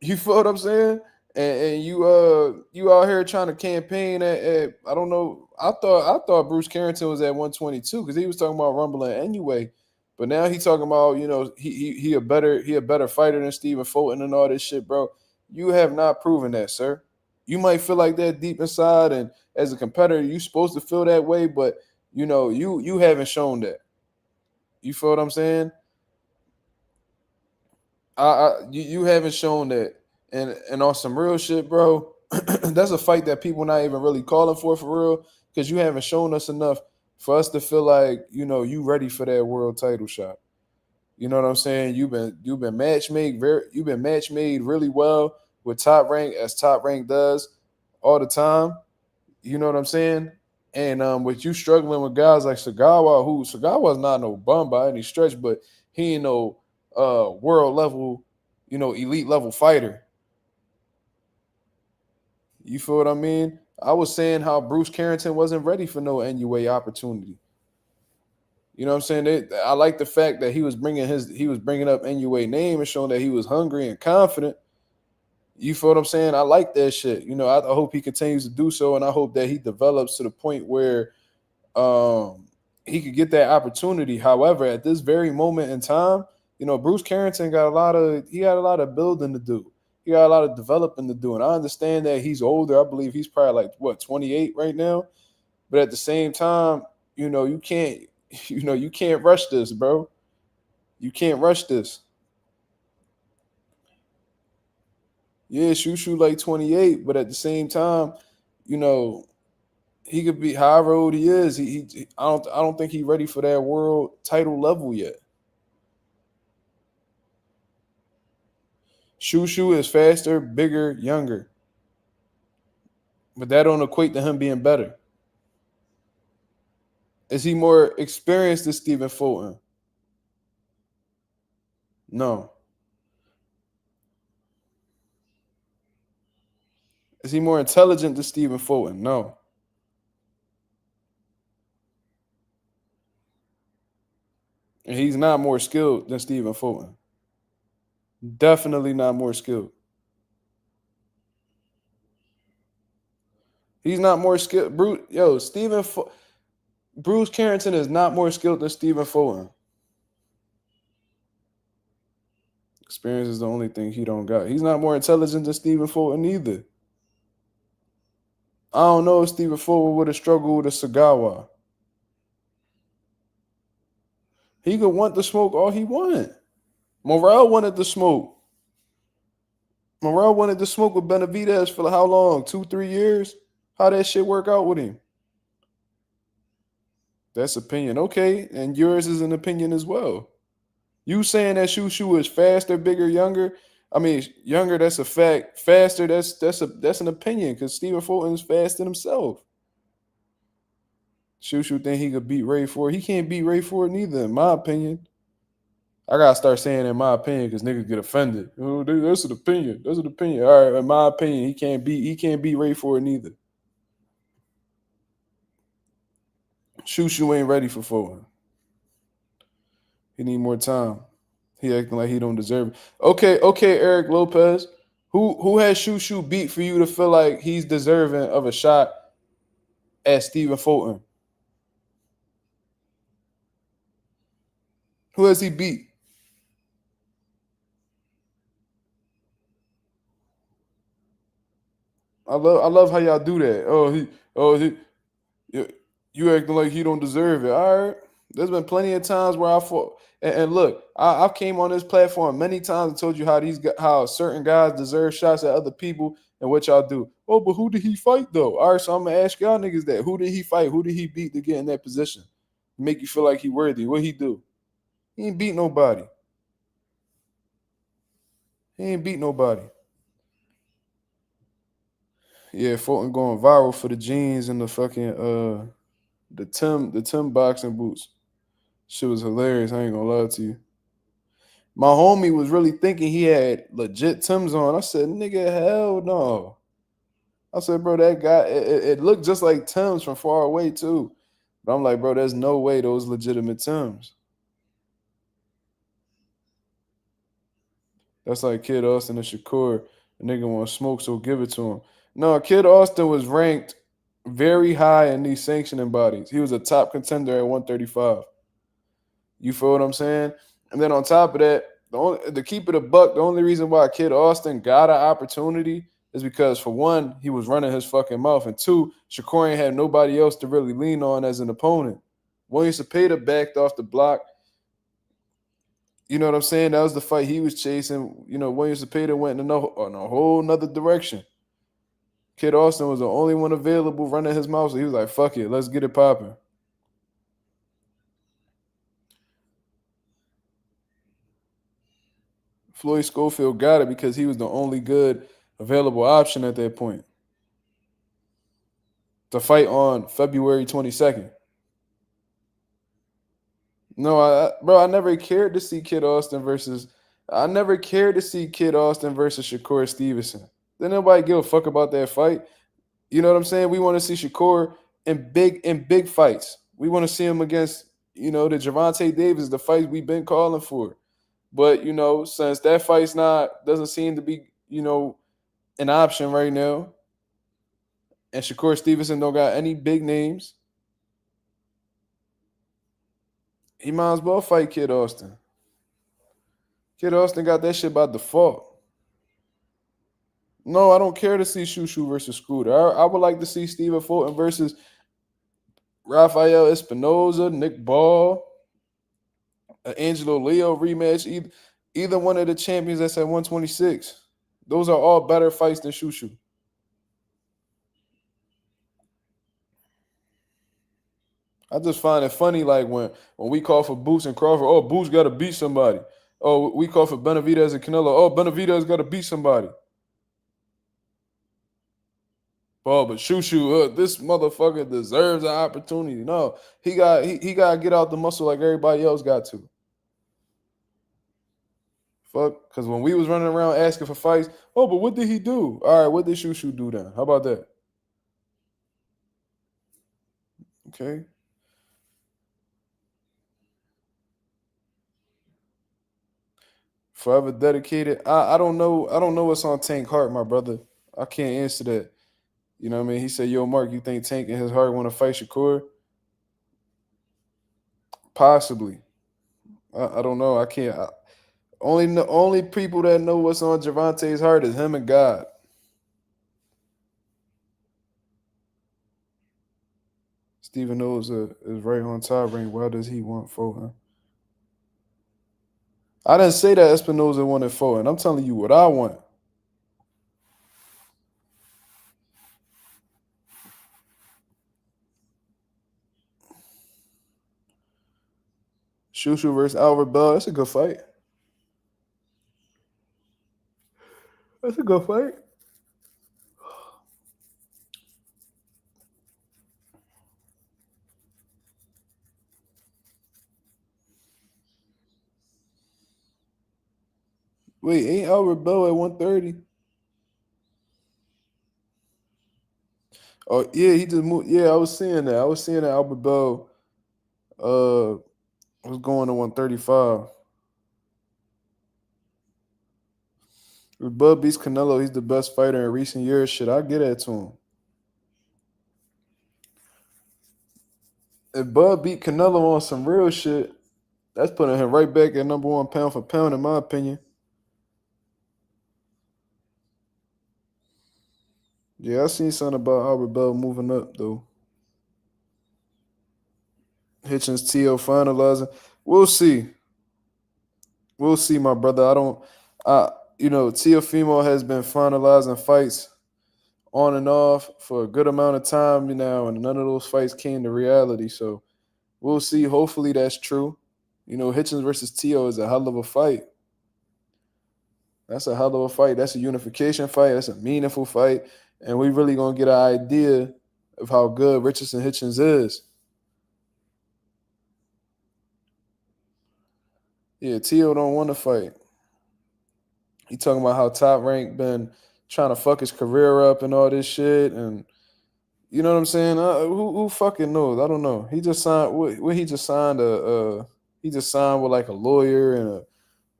You feel what I'm saying? And you out here trying to campaign at I don't know. I thought Bruce Carrington was at 122 because he was talking about rumbling anyway. But now he talking about, you know, he a better fighter than Stephen Fulton and all this shit, bro. You have not proven that, sir. You might feel like that deep inside, and as a competitor, you supposed to feel that way, but you know, you haven't shown that. You feel what I'm saying? You haven't shown that, and on some real shit, bro. That's a fight that people not even really calling for real, because you haven't shown us enough for us to feel like, you know, you ready for that world title shot. You know what I'm saying? You've been match made really well with Top Rank, as Top Rank does all the time. You know what I'm saying? And with you struggling with guys like Sagawa, who Sagawa's not no bum by any stretch, but he ain't no world level, you know, elite level fighter. You feel what I mean? I was saying how Bruce Carrington wasn't ready for no NUA opportunity. You know what I'm saying? I like the fact that he was bringing up NUA name and showing that he was hungry and confident. You feel what I'm saying? I like that shit. You know, I hope he continues to do so, and I hope that he develops to the point where he could get that opportunity. However, at this very moment in time, you know, Bruce Carrington got a lot of building to do. He got a lot of developing to do. And I understand that he's older. I believe he's probably like 28 right now. But at the same time, you know, you can't rush this, bro. You can't rush this. Yeah, shoot like 28, but at the same time, you know, He could be however old he is. I don't think he's ready for that world title level yet. Shushu is faster, bigger, younger. But that don't equate to him being better. Is he more experienced than Stephen Fulton? No. Is he more intelligent than Stephen Fulton? No. And he's not more skilled than Stephen Fulton. Definitely not more skilled. He's not more skilled. Bruce Carrington is not more skilled than Stephen Fulton. Experience is the only thing he don't got. He's not more intelligent than Stephen Fulton either. I don't know if Stephen Fulton would have struggled with a Sagawa. He could want the smoke all he wanted. Morrell wanted the smoke. Morrell wanted to smoke with Benavidez for how long? 2-3 years? How that shit work out with him? That's opinion. Okay, and yours is an opinion as well. You saying that Shushu is faster, bigger, younger? I mean, younger, that's a fact. Faster, that's an opinion because Stephen Fulton is faster himself. Shushu think he could beat Ray Ford. He can't beat Ray Ford neither, in my opinion. I gotta start saying in my opinion because niggas get offended. Oh, that's an opinion. That's an opinion. All right, in my opinion, he can't beat Ray Ford neither. Shushu ain't ready for Fulton. He need more time. He acting like he don't deserve it. Okay, Eric Lopez. Who has Shushu beat for you to feel like he's deserving of a shot at Stephen Fulton? Who has he beat? I love how y'all do that. You acting like he don't deserve it. All right. There's been plenty of times where I fought. And look, I came on this platform many times and told you how certain guys deserve shots at other people and what y'all do. Oh, but who did he fight though? All right, so I'm gonna ask y'all niggas that. Who did he fight? Who did he beat to get in that position? Make you feel like he worthy. What he do? He ain't beat nobody. He ain't beat nobody. Yeah, Fulton going viral for the jeans and the fucking the Tim boxing boots. Shit was hilarious. I ain't gonna lie to you. My homie was really thinking he had legit Tims on. I said, nigga, hell no. I said, bro, that guy, it looked just like Tims from far away too. But I'm like, bro, there's no way those legitimate Tims. That's like Kid Austin and Shakur. A nigga want smoke, so give it to him. No, Kid Austin was ranked very high in these sanctioning bodies. He was a top contender at 135. You feel what I'm saying? And then on top of that, to keep it a buck, the only reason why Kid Austin got an opportunity is because, for one, he was running his fucking mouth, and two, Shakur ain't had nobody else to really lean on as an opponent. William Cepeda backed off the block. You know what I'm saying? That was the fight he was chasing. You know, William Cepeda went in a whole nother direction. Kid Austin was the only one available running his mouth, so he was like, fuck it, let's get it popping. Floyd Schofield got it because he was the only good available option at that point. To fight on February 22nd. No, I never cared to see Kid Austin versus Shakur Stevenson. Didn't nobody give a fuck about that fight. You know what I'm saying? We want to see Shakur in big fights. We want to see him against, the Gervonta Davis, the fights we've been calling for. But, since that fight's doesn't seem to be, an option right now, and Shakur Stevenson don't got any big names, he might as well fight Kid Austin. Kid Austin got that shit by default. No, I don't care to see Shushu versus Scooter. I would like to see Stephen Fulton versus Rafael Espinoza, Nick Ball, Angelo Leo rematch. Either one of the champions that's at 126. Those are all better fights than Shushu. I just find it funny, like when we call for Boots and Crawford, oh Boots got to beat somebody. Oh, we call for Benavidez and Canelo. Oh, Benavidez got to beat somebody. Oh, but this motherfucker deserves an opportunity. No, he got to get out the muscle like everybody else got to. Fuck, because when we was running around asking for fights, oh, but what did he do? All right, what did Shushu do then? How about that? Okay, forever dedicated. I don't know what's on Tank Heart, my brother. I can't answer that. You know what I mean? He said, "Yo, Mark, you think Tank in his heart want to fight Shakur? Possibly. I don't know. I can't. Only people that know what's on Gervonta's heart is him and God. Steven knows is right on top rank. Why does he want Foden? I didn't say that Espinoza wanted Foden. I'm telling you what I want. Shushu versus Albert Bell. That's a good fight. That's a good fight. Wait, ain't Albert Bell at 130? Oh yeah, he just moved. Yeah, I was seeing that. I was seeing that Albert Bell was going to 135. If Bud beats Canelo, he's the best fighter in recent years. Shit, I get that to him. If Bud beat Canelo on some real shit, that's putting him right back at number one pound for pound, in my opinion. Yeah, I seen something about Albert Bell moving up though. Hitchens T.O. finalizing. We'll see. We'll see, my brother. I don't. Teofimo has been finalizing fights on and off for a good amount of time now, and none of those fights came to reality. So we'll see. Hopefully that's true. Hitchens versus Tio is a hell of a fight. That's a hell of a fight. That's a unification fight. That's a meaningful fight. And we really gonna get an idea of how good Richardson Hitchens is. Yeah, Tio don't want to fight. He talking about how Top Rank been trying to fuck his career up and all this shit, and you know what I'm saying? Who fucking knows? I don't know. He just signed. What he just signed he just signed with like a lawyer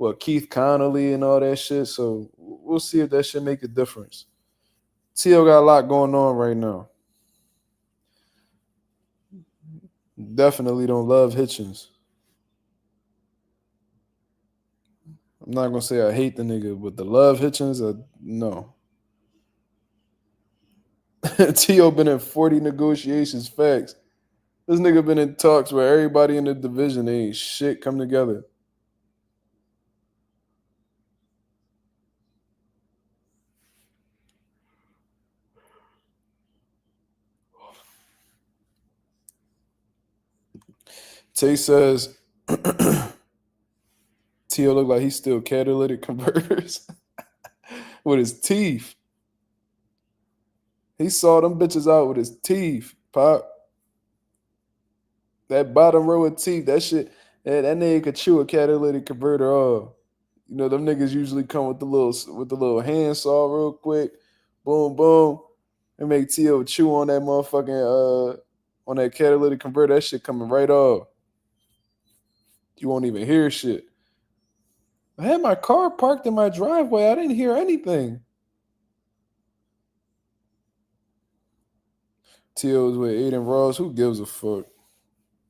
and Keith Connolly and all that shit. So we'll see if that shit make a difference. Tio got a lot going on right now. Definitely don't love Hitchens. I'm not gonna say I hate the nigga, but the love Hitchens, no. Tio been in 40 negotiations. Facts. This nigga been in talks where everybody in the division ain't shit come together. Tay says Tio look like he's still catalytic converters with his teeth. He saw them bitches out with his teeth, Pop. That bottom row of teeth, that shit, that nigga could chew a catalytic converter off. Them niggas usually come with the little hand saw real quick. Boom, boom. And make Tio chew on that motherfucking on that catalytic converter. That shit coming right off. You won't even hear shit. I had my car parked in my driveway. I didn't hear anything. Tio's with Aiden Ross. Who gives a fuck?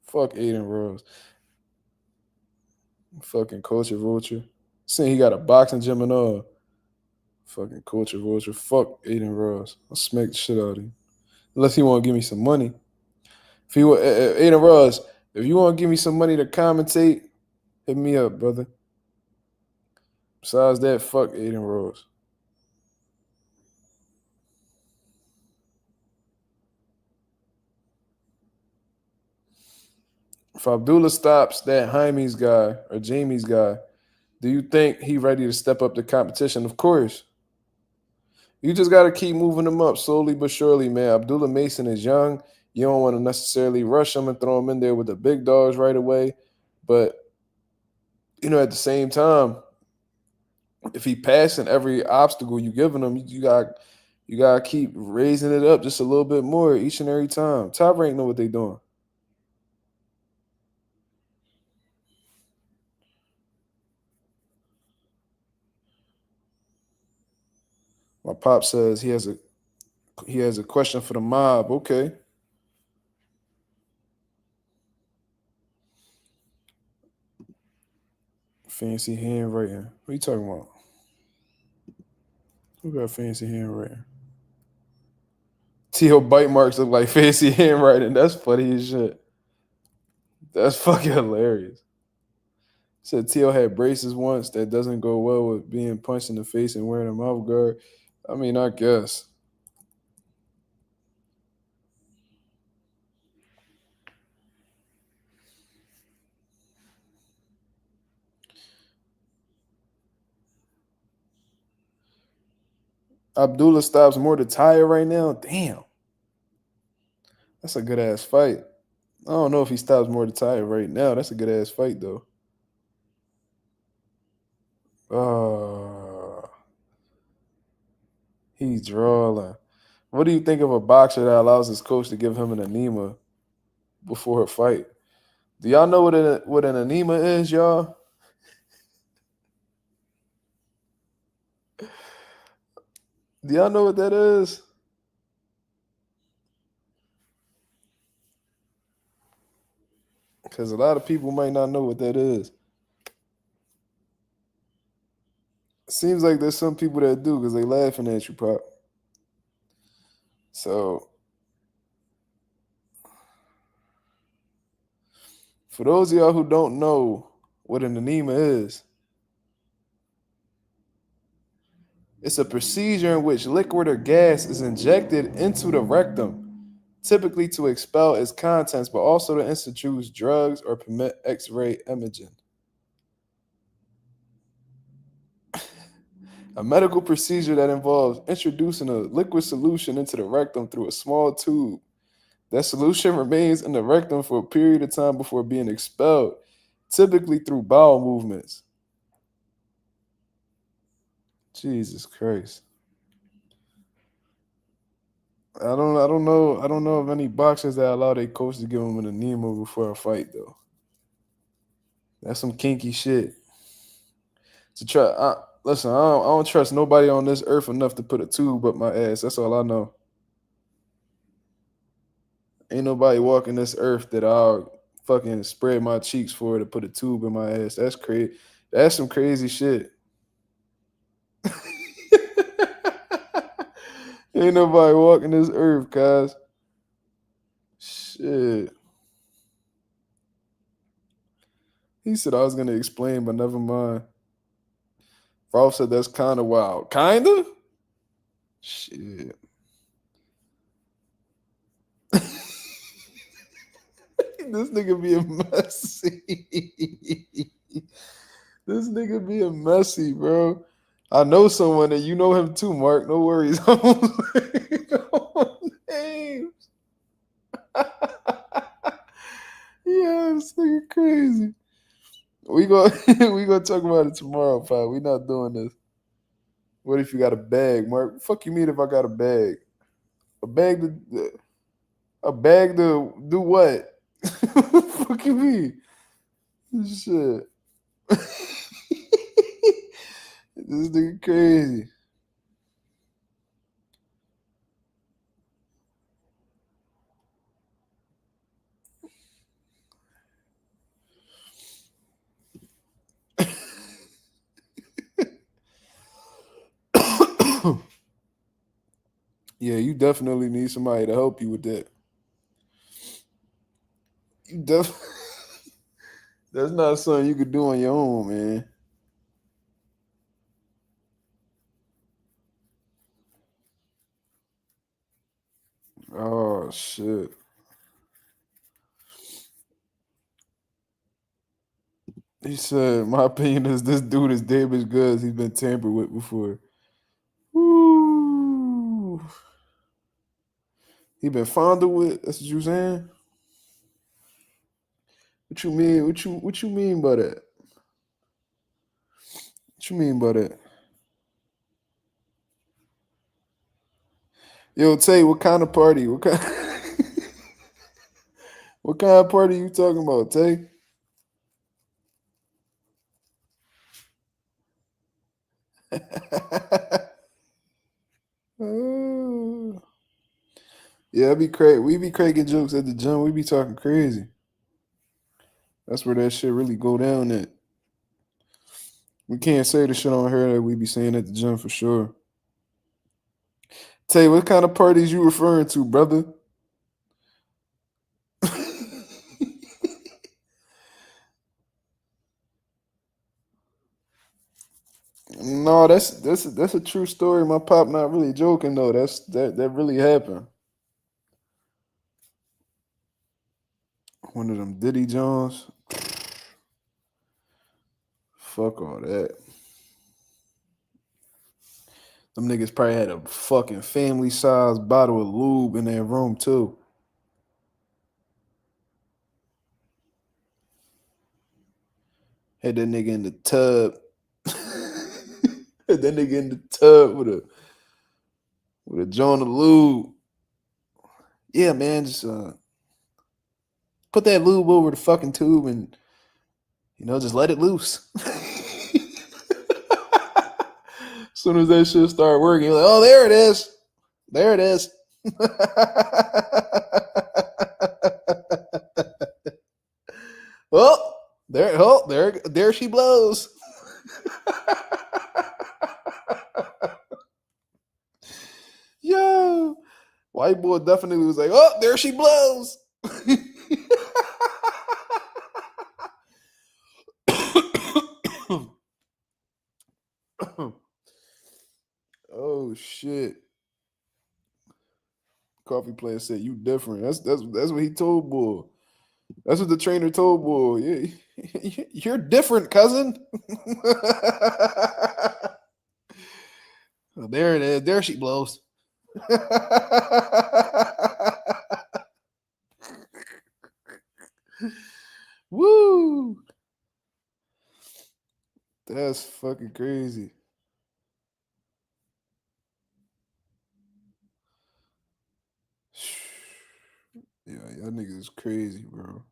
Fuck Aiden Ross. Fucking culture vulture. Saying he got a boxing gym and all. Fucking culture vulture. Fuck Aiden Ross. I'll smack the shit out of him. Unless he want to give me some money. If he want Aiden Ross, if you want to give me some money to commentate, hit me up, brother. Besides that, fuck Aiden Ross. If Abdullah stops that Jaime's guy or Jamie's guy, do you think he ready to step up the competition? Of course. You just got to keep moving him up slowly but surely, man. Abdullah Mason is young. You don't want to necessarily rush him and throw him in there with the big dogs right away. But, at the same time, if he passing every obstacle you giving him, you gotta keep raising it up just a little bit more each and every time. Top Rank know what they doing. My pop says he has a question for the mob. Okay. Fancy handwriting. What are you talking about? Who got fancy handwriting? T.O. bite marks look like fancy handwriting. That's funny as shit. That's fucking hilarious. Said T.O. had braces once. That doesn't go well with being punched in the face and wearing a mouth guard. I mean, I guess. Abdullah stops more to tire right now. Damn. That's a good ass fight. I don't know if he stops more to tire right now. That's a good ass fight though. He's drawing. What do you think of a boxer that allows his coach to give him an enema before a fight? Do y'all know what an enema is, y'all? Do y'all know what that is? Because a lot of people might not know what that is. Seems like there's some people that do because they laughing at you, Pop. So, for those of y'all who don't know what an enema is, it's a procedure in which liquid or gas is injected into the rectum, typically to expel its contents, but also to introduce drugs or permit X-ray imaging. A medical procedure that involves introducing a liquid solution into the rectum through a small tube. That solution remains in the rectum for a period of time before being expelled, typically through bowel movements. Jesus Christ. I don't know of any boxers that allow their coach to give them an enema before a fight though. That's some kinky shit. Listen, I don't trust nobody on this earth enough to put a tube up my ass. That's all I know. Ain't nobody walking this earth that I'll fucking spread my cheeks for to put a tube in my ass. That's crazy. That's some crazy shit. Ain't nobody walking this earth, guys. Shit. He said I was gonna explain, but never mind. Rolf said that's kind of wild. Kinda? Shit. This nigga being messy. This nigga being messy, bro. I know someone that you know him too, Mark. No worries. I won't say no names. Yeah, this nigga crazy. We go we gonna talk about it tomorrow, pal. We not doing this. What if you got a bag, Mark? Fuck you mean if I got a bag? A bag to do what? Fuck you mean? Shit. This nigga crazy. Yeah, you definitely need somebody to help you with that. That's not something you could do on your own, man. Oh shit. He said, "My opinion is this dude is damaged goods. He's been tampered with before." Woo. He been fondled with. That's what you saying? What you mean? What you mean by that? What you mean by that? Yo, Tay, what kind of party? What kind? What kind of party you talking about, Tay? Uh, yeah, it'd be crazy. We be cracking jokes at the gym. We be talking crazy. That's where that shit really go down at. We can't say the shit on here that we be saying at the gym for sure. Tay, what kind of parties you referring to, brother? No, that's a true story. My pop not really joking though. That really happened. One of them Diddy Jones. Fuck all that. Them niggas probably had a fucking family size bottle of lube in their room too. Had that nigga in the tub. Had that nigga in the tub with a joint of lube. Yeah, man, just put that lube over the fucking tube and just let it loose. As soon as that shit start working, you're like, oh, there it is. There it is. There she blows. Yo, white boy definitely was like, oh, there she blows. Oh shit. Coffee player said, "You different." That's what he told boy. That's what the trainer told boy. Yeah, you're different, cousin. Oh, there it is. There she blows. Woo! That's fucking crazy. Yeah, y'all niggas is crazy, bro.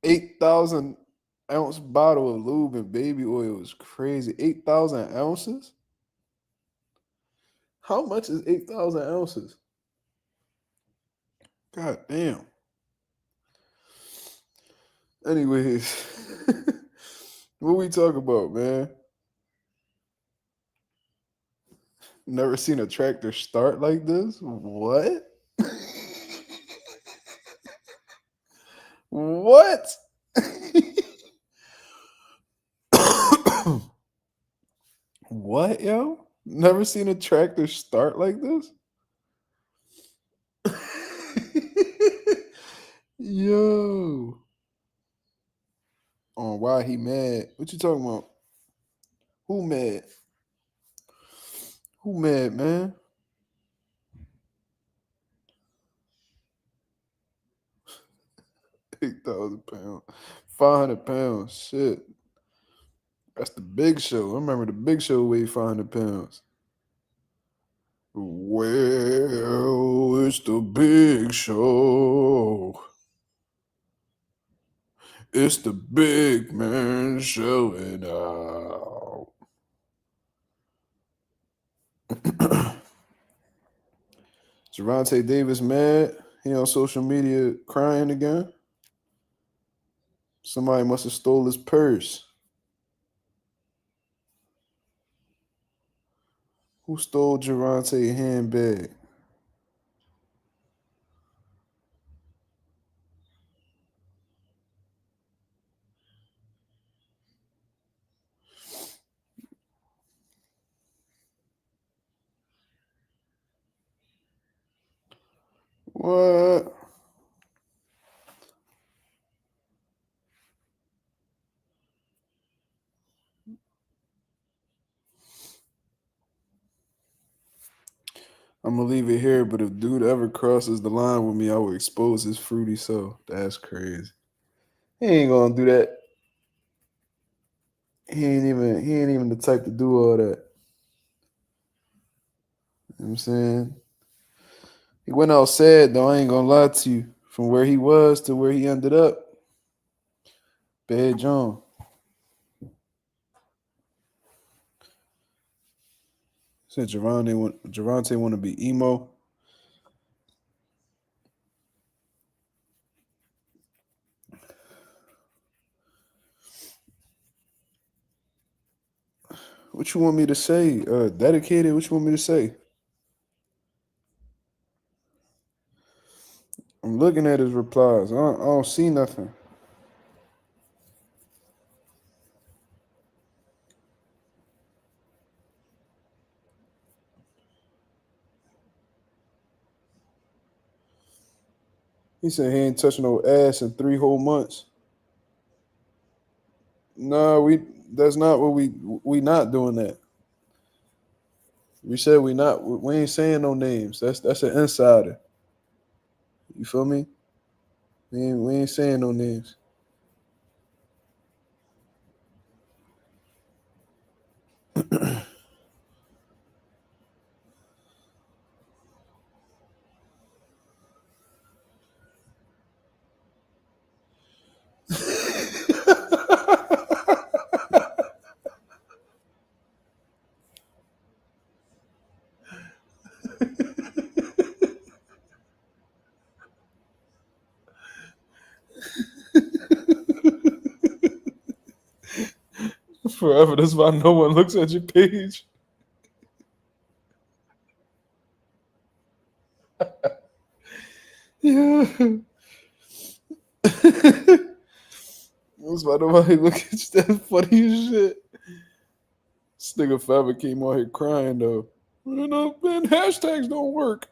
8,000 ounce bottle of lube and baby oil is crazy. 8,000 ounces? How much is 8,000 ounces? God damn. Anyways, what we talk about, man? Never seen a tractor start like this? What? What? What, yo? Never seen a tractor start like this? Yo. On why he mad? What you talking about? Who mad? Who mad, man? 8,000 pounds. 500 pounds. Shit. That's the big show. I remember the big show weighed 500 pounds. Well, it's the big show. It's the big man showing out. Gervonta Davis mad. He on social media crying again. Somebody must have stole his purse. Who stole Gervonta's handbag? What? I'm gonna leave it here, but if dude ever crosses the line with me, I will expose his fruity soul. That's crazy. He ain't gonna do that. He ain't even the type to do all that. You know what I'm saying? He went out sad though, I ain't gonna lie to you. From where he was to where he ended up. Bad John. Said Javante want to be emo. What you want me to say? Dedicated? What you want me to say? I'm looking at his replies. I don't see nothing. He said he ain't touching no ass in 3 whole months. No, that's not what we not doing that. We said we ain't saying no names. That's an insider. You feel me? We ain't saying no names. Forever. That's why no one looks at your page. Yeah. That's why nobody look at you. That funny as shit. This nigga forever came out here crying though. You know, man, hashtags don't work.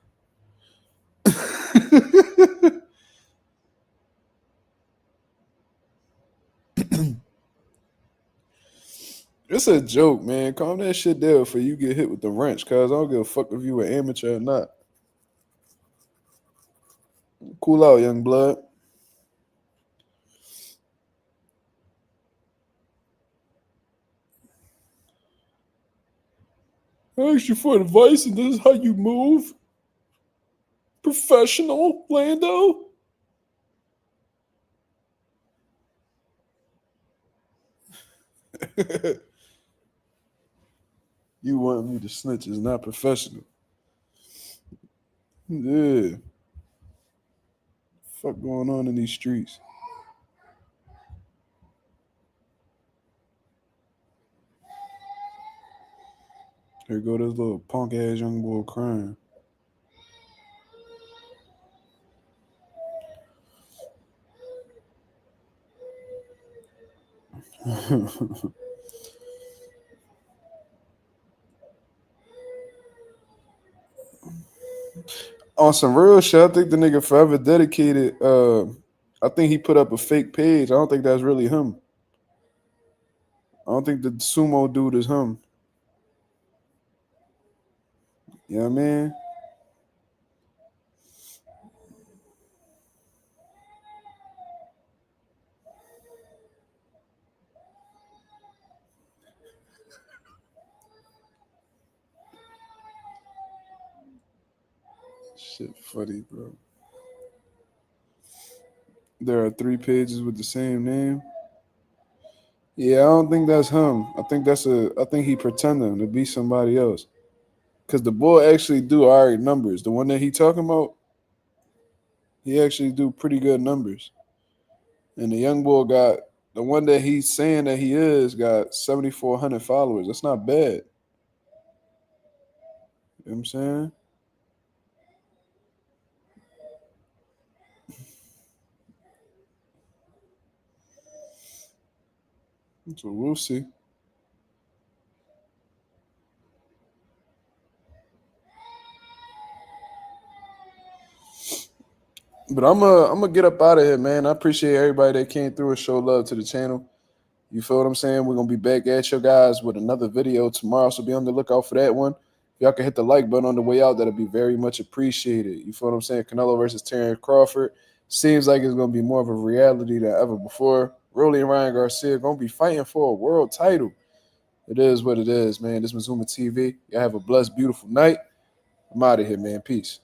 It's a joke, man. Calm that shit down before you get hit with the wrench, cuz I don't give a fuck if you an amateur or not. Cool out, young blood. I asked you for advice, and this is how you move? Professional, Lando? You want me to snitch is not professional. Yeah. Fuck going on in these streets? Here go this little punk ass young boy crying. On some real shit, I think the nigga forever dedicated. I think he put up a fake page. I don't think that's really him. I don't think the sumo dude is him. You know what I mean? Shit funny, bro. There are 3 pages with the same name. Yeah, I don't think that's him. I think he pretending to be somebody else. Cause the boy actually do all right numbers. The one that he talking about, he actually do pretty good numbers. And the young boy got the one that he's saying that he is got 7,400 followers. That's not bad. You know what I'm saying? So we'll see. But I'm gonna get up out of here, man. I appreciate everybody that came through and showed love to the channel. You feel what I'm saying? We're gonna be back at you guys with another video tomorrow, so be on the lookout for that one. y'all can hit the like button on the way out. That'll be very much appreciated. You feel what I'm saying? Canelo versus Terence Crawford. Seems like it's going to be more of a reality than ever before. Rolly and Ryan Garcia going to be fighting for a world title. It is what it is, man. This is Mazuma TV. Y'all have a blessed, beautiful night. I'm out of here, man. Peace.